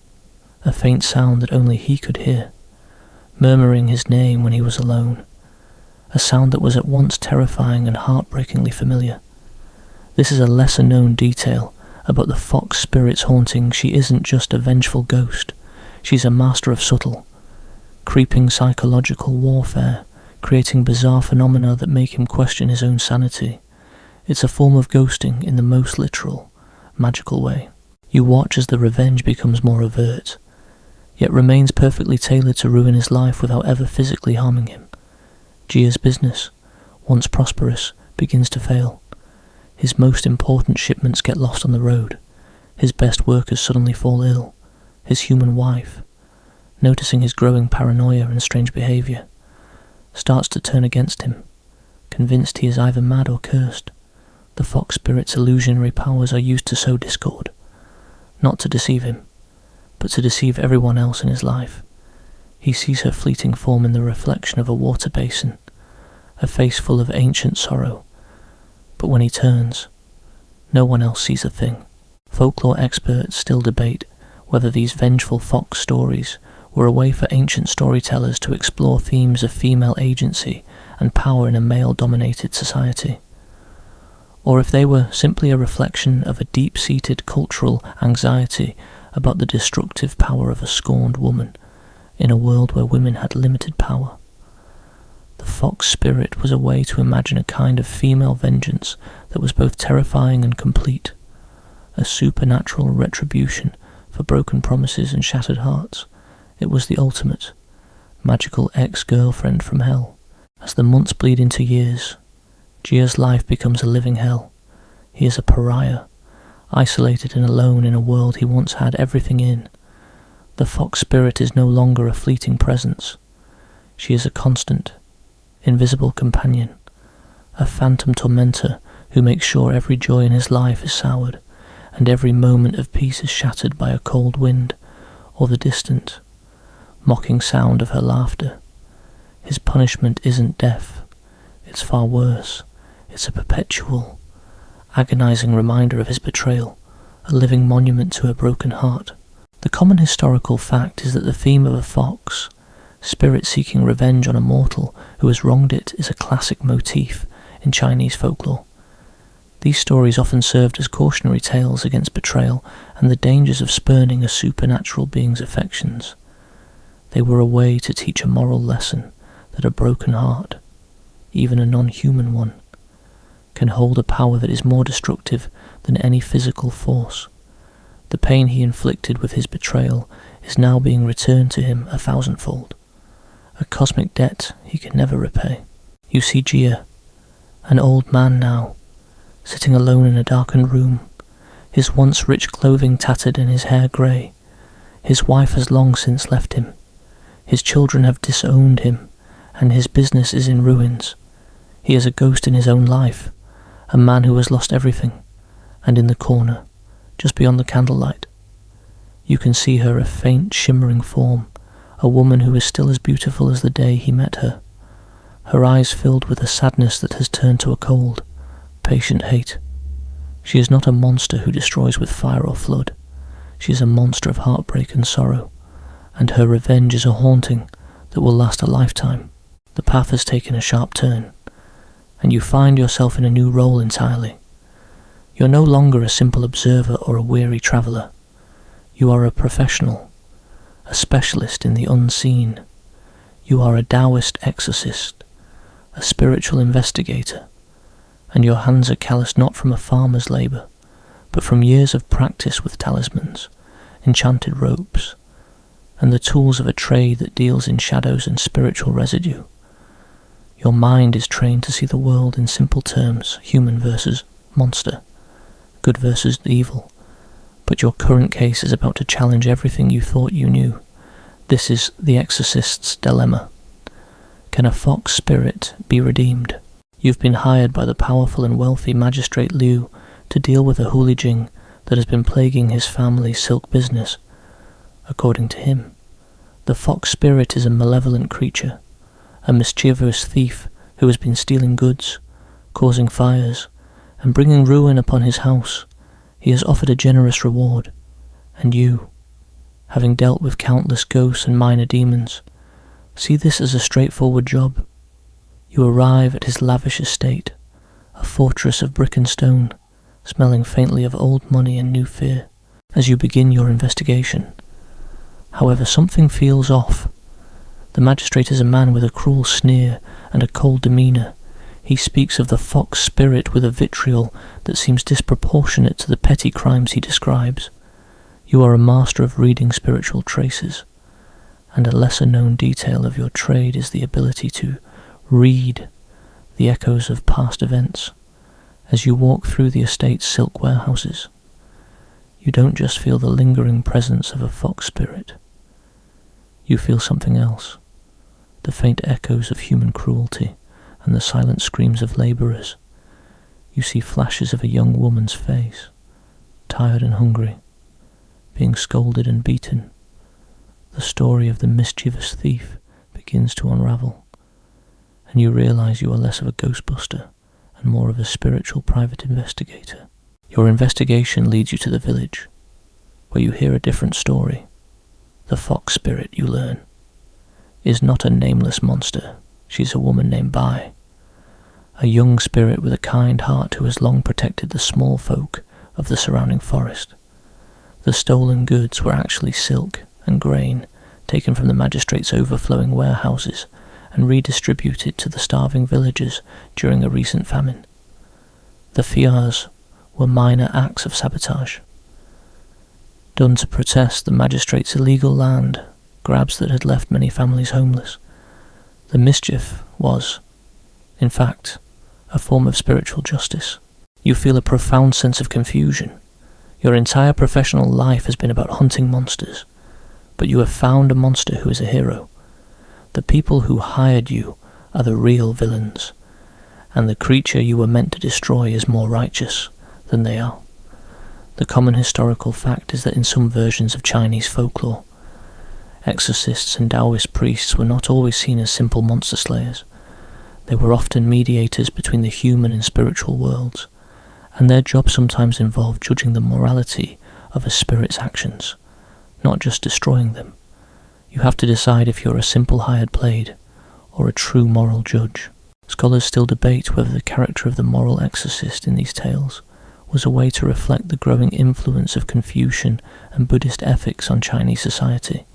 a faint sound that only he could hear, murmuring his name when he was alone, a sound that was at once terrifying and heartbreakingly familiar. This is a lesser-known detail about the fox spirit's haunting. She isn't just a vengeful ghost. She's a master of subtle, creeping psychological warfare, creating bizarre phenomena that make him question his own sanity. It's a form of ghosting in the most literal, magical way. You watch as the revenge becomes more overt, yet remains perfectly tailored to ruin his life without ever physically harming him. Jia's business, once prosperous, begins to fail. His most important shipments get lost on the road. His best workers suddenly fall ill. His human wife, noticing his growing paranoia and strange behaviour, starts to turn against him, convinced he is either mad or cursed. The fox spirit's illusionary powers are used to sow discord, not to deceive him, but to deceive everyone else in his life. He sees her fleeting form in the reflection of a water basin, a face full of ancient sorrow, but when he turns, no one else sees a thing. Folklore experts still debate whether these vengeful fox stories were a way for ancient storytellers to explore themes of female agency and power in a male-dominated society, or if they were simply a reflection of a deep-seated cultural anxiety about the destructive power of a scorned woman in a world where women had limited power. The fox spirit was a way to imagine a kind of female vengeance that was both terrifying and complete, a supernatural retribution for broken promises and shattered hearts. It was the ultimate, magical ex-girlfriend from hell. As the months bleed into years, Jia's life becomes a living hell. He is a pariah, isolated and alone in a world he once had everything in. The fox spirit is no longer a fleeting presence. She is a constant, invisible companion, a phantom tormentor who makes sure every joy in his life is soured, and every moment of peace is shattered by a cold wind or the distant, mocking sound of her laughter. His punishment isn't death, it's far worse. It's a perpetual, agonizing reminder of his betrayal, a living monument to her broken heart. The common historical fact is that the theme of a fox, spirit seeking revenge on a mortal who has wronged it, is a classic motif in Chinese folklore. These stories often served as cautionary tales against betrayal and the dangers of spurning a supernatural being's affections. They were a way to teach a moral lesson that a broken heart, even a non-human one, can hold a power that is more destructive than any physical force. The pain he inflicted with his betrayal is now being returned to him 1,000-fold, a cosmic debt he can never repay. You see Jia, an old man now, sitting alone in a darkened room, his once rich clothing tattered and his hair grey. His wife has long since left him. His children have disowned him, and his business is in ruins. He is a ghost in his own life, a man who has lost everything, and in the corner, just beyond the candlelight, you can see her, a faint, shimmering form, a woman who is still as beautiful as the day he met her, her eyes filled with a sadness that has turned to a cold, patient hate. She is not a monster who destroys with fire or flood. She is a monster of heartbreak and sorrow, and her revenge is a haunting that will last a lifetime. The path has taken a sharp turn, and you find yourself in a new role entirely. You're no longer a simple observer or a weary traveller. You are a professional, a specialist in the unseen. You are a Taoist exorcist, a spiritual investigator, and your hands are calloused not from a farmer's labour, but from years of practice with talismans, enchanted ropes, and the tools of a trade that deals in shadows and spiritual residue. Your mind is trained to see the world in simple terms, human versus monster, good versus evil, but your current case is about to challenge everything you thought you knew. This is the exorcist's dilemma. Can a fox spirit be redeemed? You've been hired by the powerful and wealthy magistrate Liu to deal with a Huli Jing that has been plaguing his family's silk business. According to him, the fox spirit is a malevolent creature, a mischievous thief who has been stealing goods, causing fires, and bringing ruin upon his house. He has offered a generous reward, and you, having dealt with countless ghosts and minor demons, see this as a straightforward job. You arrive at his lavish estate, a fortress of brick and stone, smelling faintly of old money and new fear, as you begin your investigation. However, something feels off. The magistrate is a man with a cruel sneer and a cold demeanour. He speaks of the fox spirit with a vitriol that seems disproportionate to the petty crimes he describes. You are a master of reading spiritual traces, and a lesser-known detail of your trade is the ability to read the echoes of past events. As you walk through the estate's silk warehouses, you don't just feel the lingering presence of a fox spirit. You feel something else, the faint echoes of human cruelty and the silent screams of labourers. You see flashes of a young woman's face, tired and hungry, being scolded and beaten. The story of the mischievous thief begins to unravel, and you realise you are less of a ghostbuster and more of a spiritual private investigator. Your investigation leads you to the village, where you hear a different story. The fox spirit, you learn, is not a nameless monster. She's a woman named Bai, a young spirit with a kind heart who has long protected the small folk of the surrounding forest. The stolen goods were actually silk and grain taken from the magistrate's overflowing warehouses and redistributed to the starving villagers during a recent famine. The fiars were minor acts of sabotage, done to protest the magistrate's illegal land grabs that had left many families homeless. The mischief was, in fact, a form of spiritual justice. You feel a profound sense of confusion. Your entire professional life has been about hunting monsters, but you have found a monster who is a hero. The people who hired you are the real villains, and the creature you were meant to destroy is more righteous than they are. The common historical fact is that in some versions of Chinese folklore, exorcists and Taoist priests were not always seen as simple monster slayers. They were often mediators between the human and spiritual worlds, and their job sometimes involved judging the morality of a spirit's actions, not just destroying them. You have to decide if you're a simple hired blade or a true moral judge. Scholars still debate whether the character of the moral exorcist in these tales was a way to reflect the growing influence of Confucian and Buddhist ethics on Chinese society,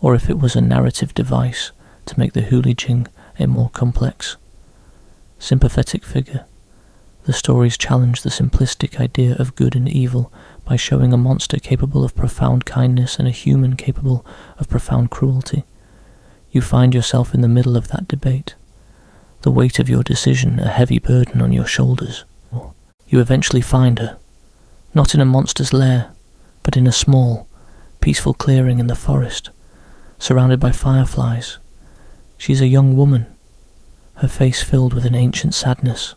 or if it was a narrative device to make the Huli Jing a more complex, sympathetic figure. The stories challenge the simplistic idea of good and evil by showing a monster capable of profound kindness and a human capable of profound cruelty. You find yourself in the middle of that debate, the weight of your decision a heavy burden on your shoulders. You eventually find her, not in a monster's lair, but in a small, peaceful clearing in the forest, surrounded by fireflies. She is a young woman, her face filled with an ancient sadness,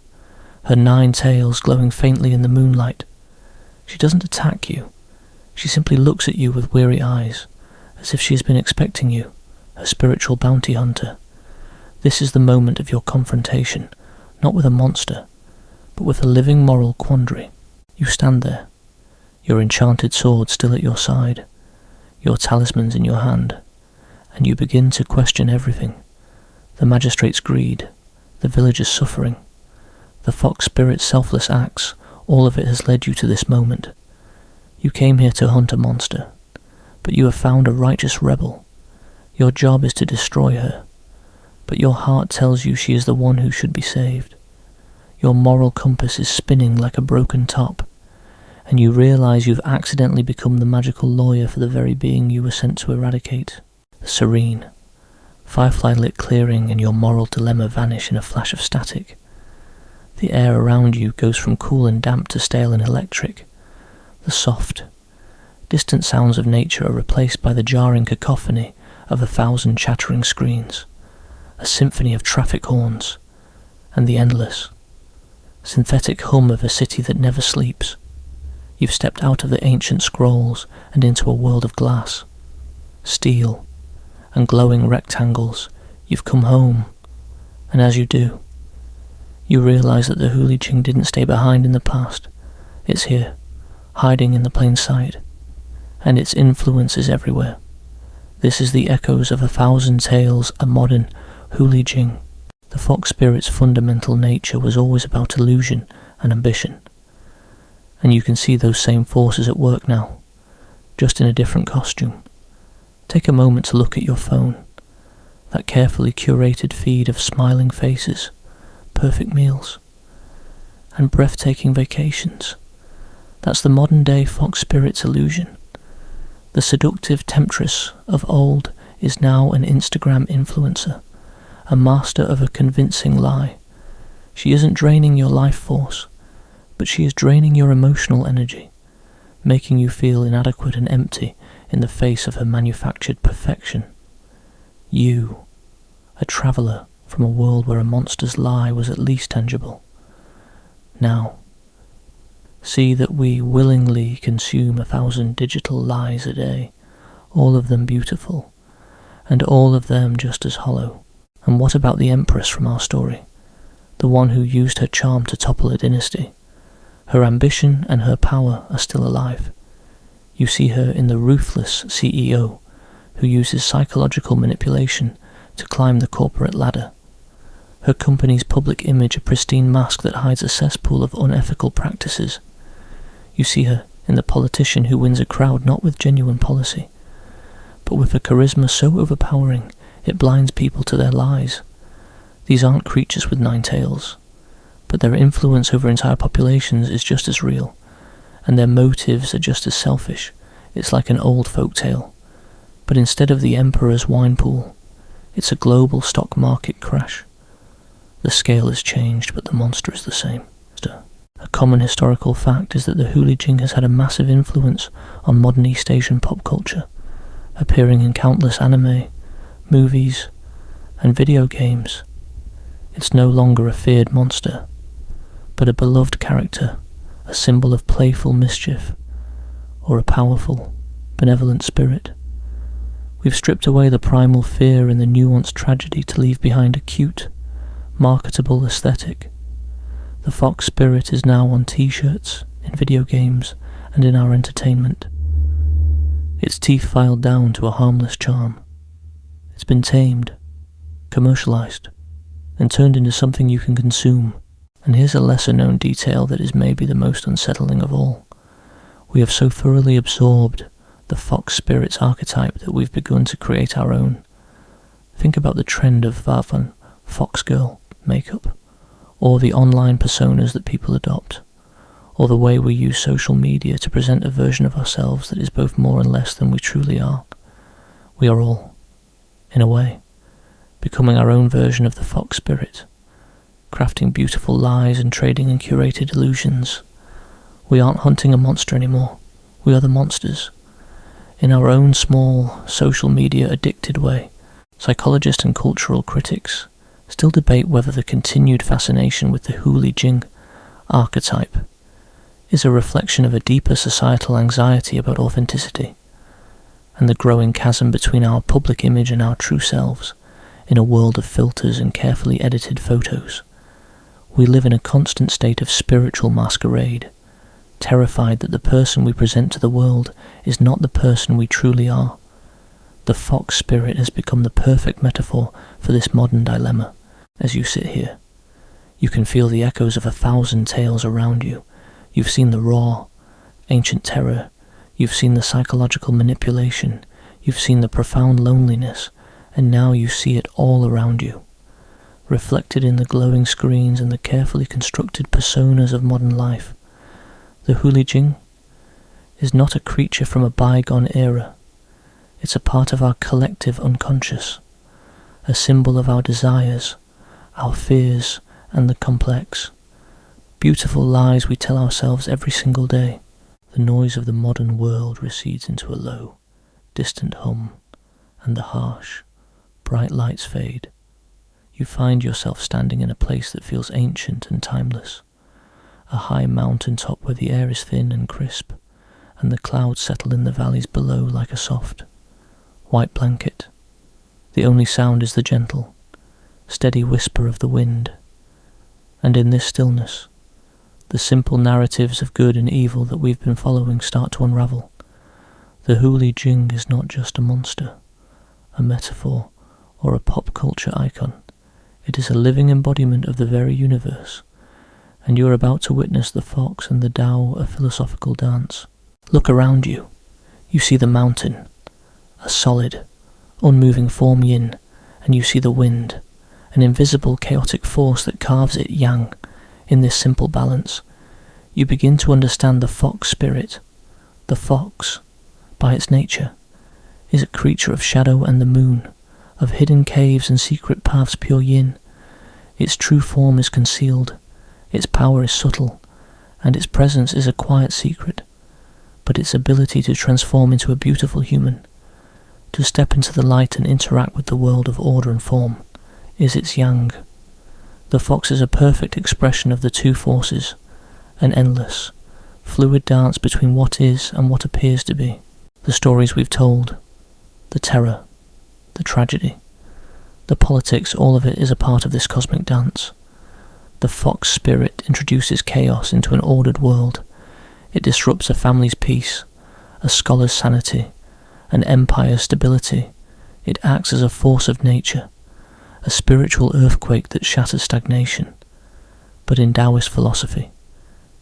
her 9 tails glowing faintly in the moonlight. She doesn't attack you. She simply looks at you with weary eyes, as if she has been expecting you, her spiritual bounty hunter. This is the moment of your confrontation, not with a monster, but with a living moral quandary. You stand there, your enchanted sword still at your side, your talismans in your hand, and you begin to question everything. The magistrate's greed, the villager's suffering, the fox spirit's selfless acts, all of it has led you to this moment. You came here to hunt a monster, but you have found a righteous rebel. Your job is to destroy her, but your heart tells you she is the one who should be saved. Your moral compass is spinning like a broken top, and you realize you've accidentally become the magical lawyer for the very being you were sent to eradicate. The serene, firefly-lit clearing and your moral dilemma vanish in a flash of static. The air around you goes from cool and damp to stale and electric. The soft, distant sounds of nature are replaced by the jarring cacophony of 1,000 chattering screens, a symphony of traffic horns, and the endless, synthetic hum of a city that never sleeps. You've stepped out of the ancient scrolls and into a world of glass, steel, and glowing rectangles. You've come home, and as you do, you realize that the Huli Jing didn't stay behind in the past. It's here, hiding in the plain sight, and its influence is everywhere. This is the echoes of 1,000 tales, a modern Huli Jing. The fox spirit's fundamental nature was always about illusion and ambition, and you can see those same forces at work now, just in a different costume. Take a moment to look at your phone, that carefully curated feed of smiling faces, perfect meals, and breathtaking vacations. That's the modern-day fox spirit's illusion. The seductive temptress of old is now an Instagram influencer, a master of a convincing lie. She isn't draining your life force, but she is draining your emotional energy, making you feel inadequate and empty in the face of her manufactured perfection. You, a traveller from a world where a monster's lie was at least tangible. Now, see that we willingly consume 1,000 digital lies a day, all of them beautiful, and all of them just as hollow. And what about the Empress from our story, the one who used her charm to topple a dynasty? Her ambition and her power are still alive. You see her in the ruthless CEO, who uses psychological manipulation to climb the corporate ladder. Her company's public image a pristine mask that hides a cesspool of unethical practices. You see her in the politician who wins a crowd not with genuine policy, but with a charisma so overpowering it blinds people to their lies. These aren't creatures with 9 tails, but their influence over entire populations is just as real, and their motives are just as selfish. It's like an old folk tale, but instead of the emperor's wine pool, it's a global stock market crash. The scale has changed, but the monster is the same. A common historical fact is that the Huli Jing has had a massive influence on modern East Asian pop culture, appearing in countless anime, movies, and video games. It's no longer a feared monster, but a beloved character, a symbol of playful mischief, or a powerful, benevolent spirit. We've stripped away the primal fear and the nuanced tragedy to leave behind a cute, marketable aesthetic. The fox spirit is now on t-shirts, in video games, and in our entertainment. Its teeth filed down to a harmless charm. It's been tamed, commercialized, and turned into something you can consume. And here's a lesser-known detail that is maybe the most unsettling of all. We have so thoroughly absorbed the fox spirit's archetype that we've begun to create our own. Think about the trend of Varvan, fox girl, makeup, or the online personas that people adopt, or the way we use social media to present a version of ourselves that is both more and less than we truly are. We are all, in a way, becoming our own version of the fox spirit, crafting beautiful lies and trading in curated illusions. We aren't hunting a monster anymore. We are the monsters. In our own small, social media addicted way, psychologists and cultural critics still debate whether the continued fascination with the Huli Jing archetype is a reflection of a deeper societal anxiety about authenticity and the growing chasm between our public image and our true selves in a world of filters and carefully edited photos. We live in a constant state of spiritual masquerade, terrified that the person we present to the world is not the person we truly are. The fox spirit has become the perfect metaphor for this modern dilemma. As you sit here, you can feel the echoes of 1,000 tales around you. You've seen the raw, ancient terror. You've seen the psychological manipulation. You've seen the profound loneliness. And now you see it all around you, reflected in the glowing screens and the carefully constructed personas of modern life. The Huli Jing is not a creature from a bygone era. It's a part of our collective unconscious, a symbol of our desires, our fears, and the complex, beautiful lies we tell ourselves every single day. The noise of the modern world recedes into a low, distant hum, and the harsh, bright lights fade. You find yourself standing in a place that feels ancient and timeless, a high mountain top where the air is thin and crisp, and the clouds settle in the valleys below like a soft, white blanket. The only sound is the gentle, steady whisper of the wind, and in this stillness, the simple narratives of good and evil that we've been following start to unravel. The Huli Jing is not just a monster, a metaphor, or a pop culture icon. It is a living embodiment of the very universe, and you are about to witness the fox and the Tao, a philosophical dance. Look around you. You see the mountain, a solid, unmoving form yin, and you see the wind, an invisible chaotic force that carves it yang. In this simple balance, you begin to understand the fox spirit. The fox, by its nature, is a creature of shadow and the moon, of hidden caves and secret paths pure yin. Its true form is concealed, its power is subtle, and its presence is a quiet secret, but its ability to transform into a beautiful human, to step into the light and interact with the world of order and form, is its yang. The fox is a perfect expression of the two forces, an endless, fluid dance between what is and what appears to be. The stories we've told, the terror, the tragedy, the politics, all of it is a part of this cosmic dance. The fox spirit introduces chaos into an ordered world. It disrupts a family's peace, a scholar's sanity, an empire's stability. It acts as a force of nature, a spiritual earthquake that shatters stagnation. But in Taoist philosophy,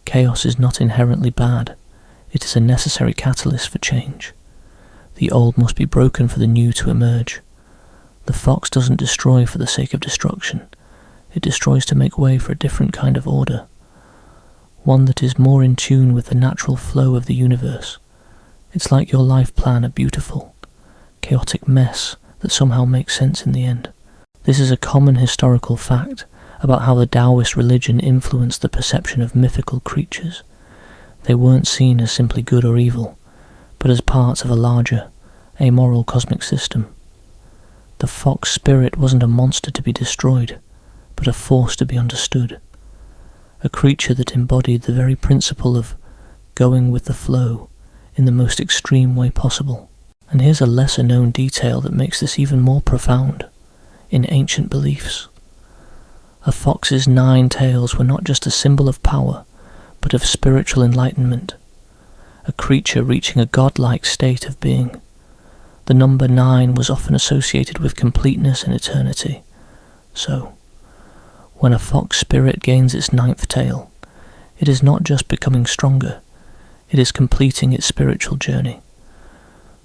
chaos is not inherently bad. It is a necessary catalyst for change. The old must be broken for the new to emerge. The fox doesn't destroy for the sake of destruction. It destroys to make way for a different kind of order, one that is more in tune with the natural flow of the universe. It's like your life plan, a beautiful, chaotic mess that somehow makes sense in the end. This is a common historical fact about how the Taoist religion influenced the perception of mythical creatures. They weren't seen as simply good or evil, but as parts of a larger, amoral cosmic system. The fox spirit wasn't a monster to be destroyed, but a force to be understood. A creature that embodied the very principle of going with the flow in the most extreme way possible. And here's a lesser-known detail that makes this even more profound. In ancient beliefs, a fox's 9 tails were not just a symbol of power, but of spiritual enlightenment, a creature reaching a godlike state of being. The number 9 was often associated with completeness and eternity. So, when a fox spirit gains its 9th tail, it is not just becoming stronger, it is completing its spiritual journey,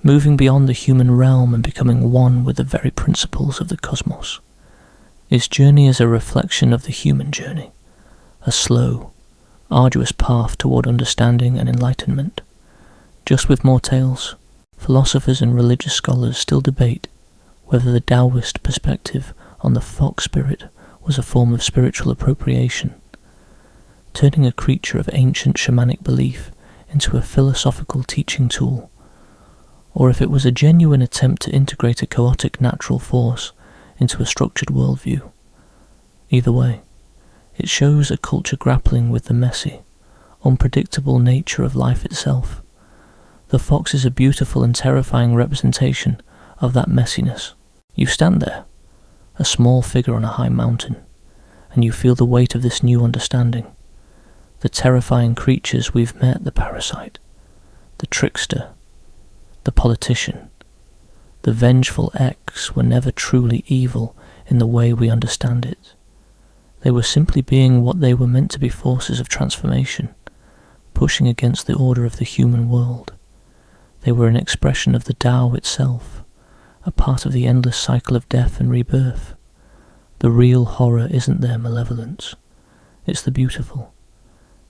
moving beyond the human realm and becoming one with the very principles of the cosmos. Its journey is a reflection of the human journey, a slow, arduous path toward understanding and enlightenment. Just with more tails, philosophers and religious scholars still debate whether the Taoist perspective on the fox spirit was a form of spiritual appropriation, turning a creature of ancient shamanic belief into a philosophical teaching tool, or if it was a genuine attempt to integrate a chaotic natural force into a structured worldview. Either way, it shows a culture grappling with the messy, unpredictable nature of life itself. The fox is a beautiful and terrifying representation of that messiness. You stand there, a small figure on a high mountain, and you feel the weight of this new understanding. The terrifying creatures we've met, the parasite, the trickster, the politician, the vengeful ex, were never truly evil in the way we understand it. They were simply being what they were meant to be, forces of transformation, pushing against the order of the human world. They were an expression of the Tao itself, a part of the endless cycle of death and rebirth. The real horror isn't their malevolence. It's the beautiful,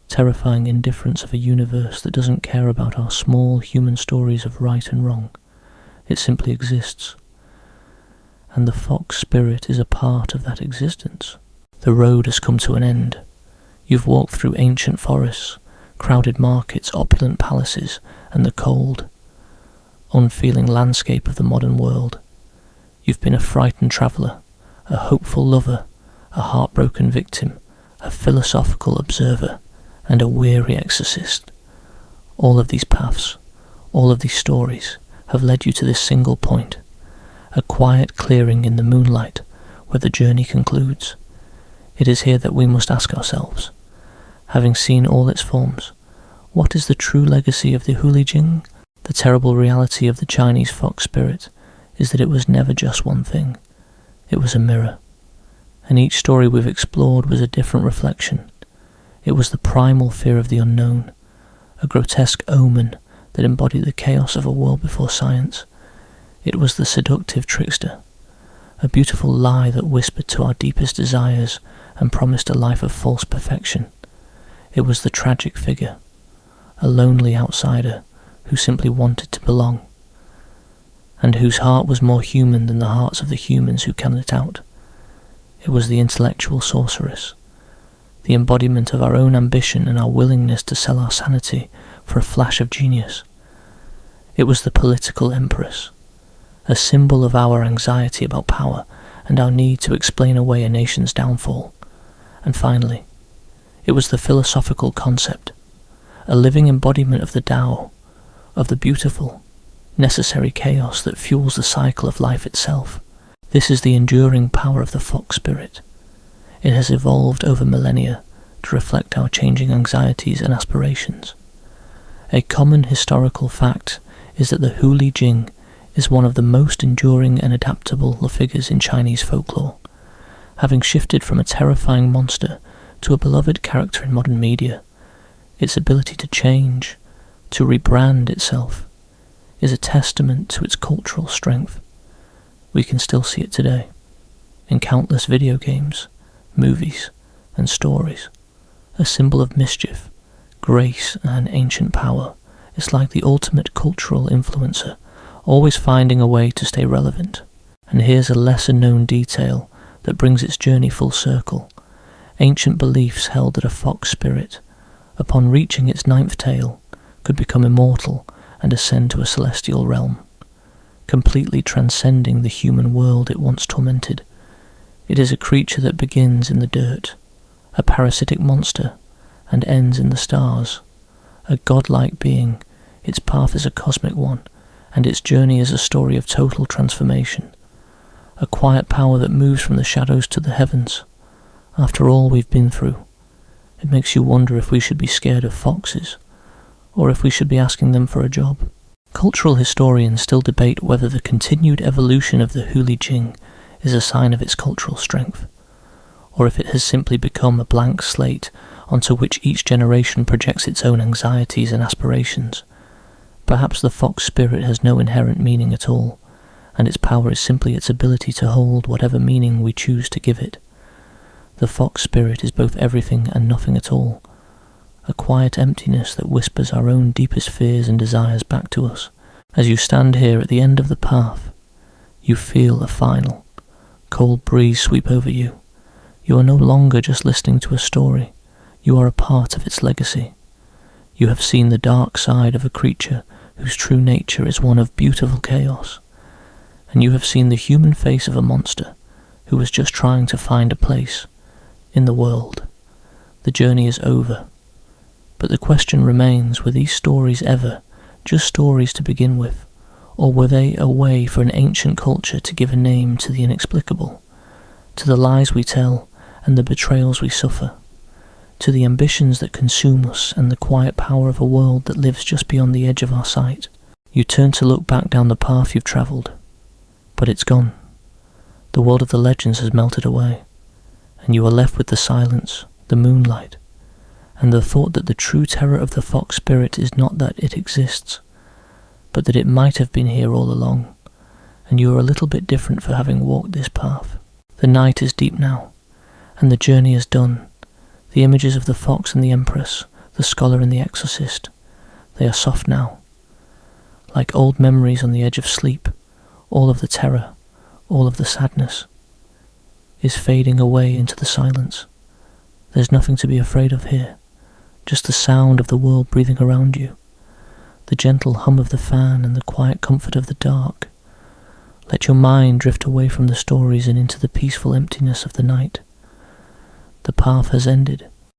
terrifying indifference of a universe that doesn't care about our small human stories of right and wrong. It simply exists. And the fox spirit is a part of that existence. The road has come to an end. You've walked through ancient forests, crowded markets, opulent palaces, and the cold, unfeeling landscape of the modern world. You've been a frightened traveller, a hopeful lover, a heartbroken victim, a philosophical observer, and a weary exorcist. All of these paths, all of these stories, have led you to this single point, a quiet clearing in the moonlight where the journey concludes. It is here that we must ask ourselves, having seen all its forms, what is the true legacy of the Huli Jing? The terrible reality of the Chinese fox spirit is that it was never just one thing. It was a mirror, and each story we've explored was a different reflection. It was the primal fear of the unknown, a grotesque omen that embodied the chaos of a world before science. It was the seductive trickster, a beautiful lie that whispered to our deepest desires and promised a life of false perfection. It was the tragic figure, a lonely outsider who simply wanted to belong, and whose heart was more human than the hearts of the humans who cannot it out. It was the intellectual sorceress, the embodiment of our own ambition and our willingness to sell our sanity for a flash of genius. It was the political empress, a symbol of our anxiety about power and our need to explain away a nation's downfall. And finally, it was the philosophical concept, a living embodiment of the Tao, of the beautiful, necessary chaos that fuels the cycle of life itself. This is the enduring power of the fox spirit. It has evolved over millennia to reflect our changing anxieties and aspirations. A common historical fact is that the Huli Jing is one of the most enduring and adaptable figures in Chinese folklore, having shifted from a terrifying monster to a beloved character in modern media. Its ability to change, to rebrand itself, is a testament to its cultural strength. We can still see it today, in countless video games, movies, and stories. A symbol of mischief, grace, and ancient power. It's like the ultimate cultural influencer, always finding a way to stay relevant. And here's a lesser-known detail that brings its journey full circle. Ancient beliefs held that a fox spirit, upon reaching its 9th tail, could become immortal and ascend to a celestial realm, completely transcending the human world it once tormented. It is a creature that begins in the dirt, a parasitic monster, and ends in the stars. A godlike being, its path is a cosmic one, and its journey is a story of total transformation. A quiet power that moves from the shadows to the heavens. After all we've been through, it makes you wonder if we should be scared of foxes, or if we should be asking them for a job. Cultural historians still debate whether the continued evolution of the Huli Jing is a sign of its cultural strength, or if it has simply become a blank slate onto which each generation projects its own anxieties and aspirations. Perhaps the fox spirit has no inherent meaning at all, and its power is simply its ability to hold whatever meaning we choose to give it. The fox spirit is both everything and nothing at all, a quiet emptiness that whispers our own deepest fears and desires back to us. As you stand here at the end of the path, you feel a final, cold breeze sweep over you. You are no longer just listening to a story, you are a part of its legacy. You have seen the dark side of a creature whose true nature is one of beautiful chaos, and you have seen the human face of a monster who was just trying to find a place in the world. The journey is over, but the question remains, were these stories ever just stories to begin with, or were they a way for an ancient culture to give a name to the inexplicable, to the lies we tell and the betrayals we suffer, to the ambitions that consume us and the quiet power of a world that lives just beyond the edge of our sight? You turn to look back down the path you've travelled, but it's gone. The world of the legends has melted away, and you are left with the silence, the moonlight, and the thought that the true terror of the fox spirit is not that it exists, but that it might have been here all along, and you are a little bit different for having walked this path. The night is deep now, and the journey is done. The images of the fox and the empress, the scholar and the exorcist, they are soft now. Like old memories on the edge of sleep, all of the terror, all of the sadness, is fading away into the silence. There's nothing to be afraid of here, just the sound of the world breathing around you, the gentle hum of the fan and the quiet comfort of the dark. Let your mind drift away from the stories and into the peaceful emptiness of the night. The path has ended,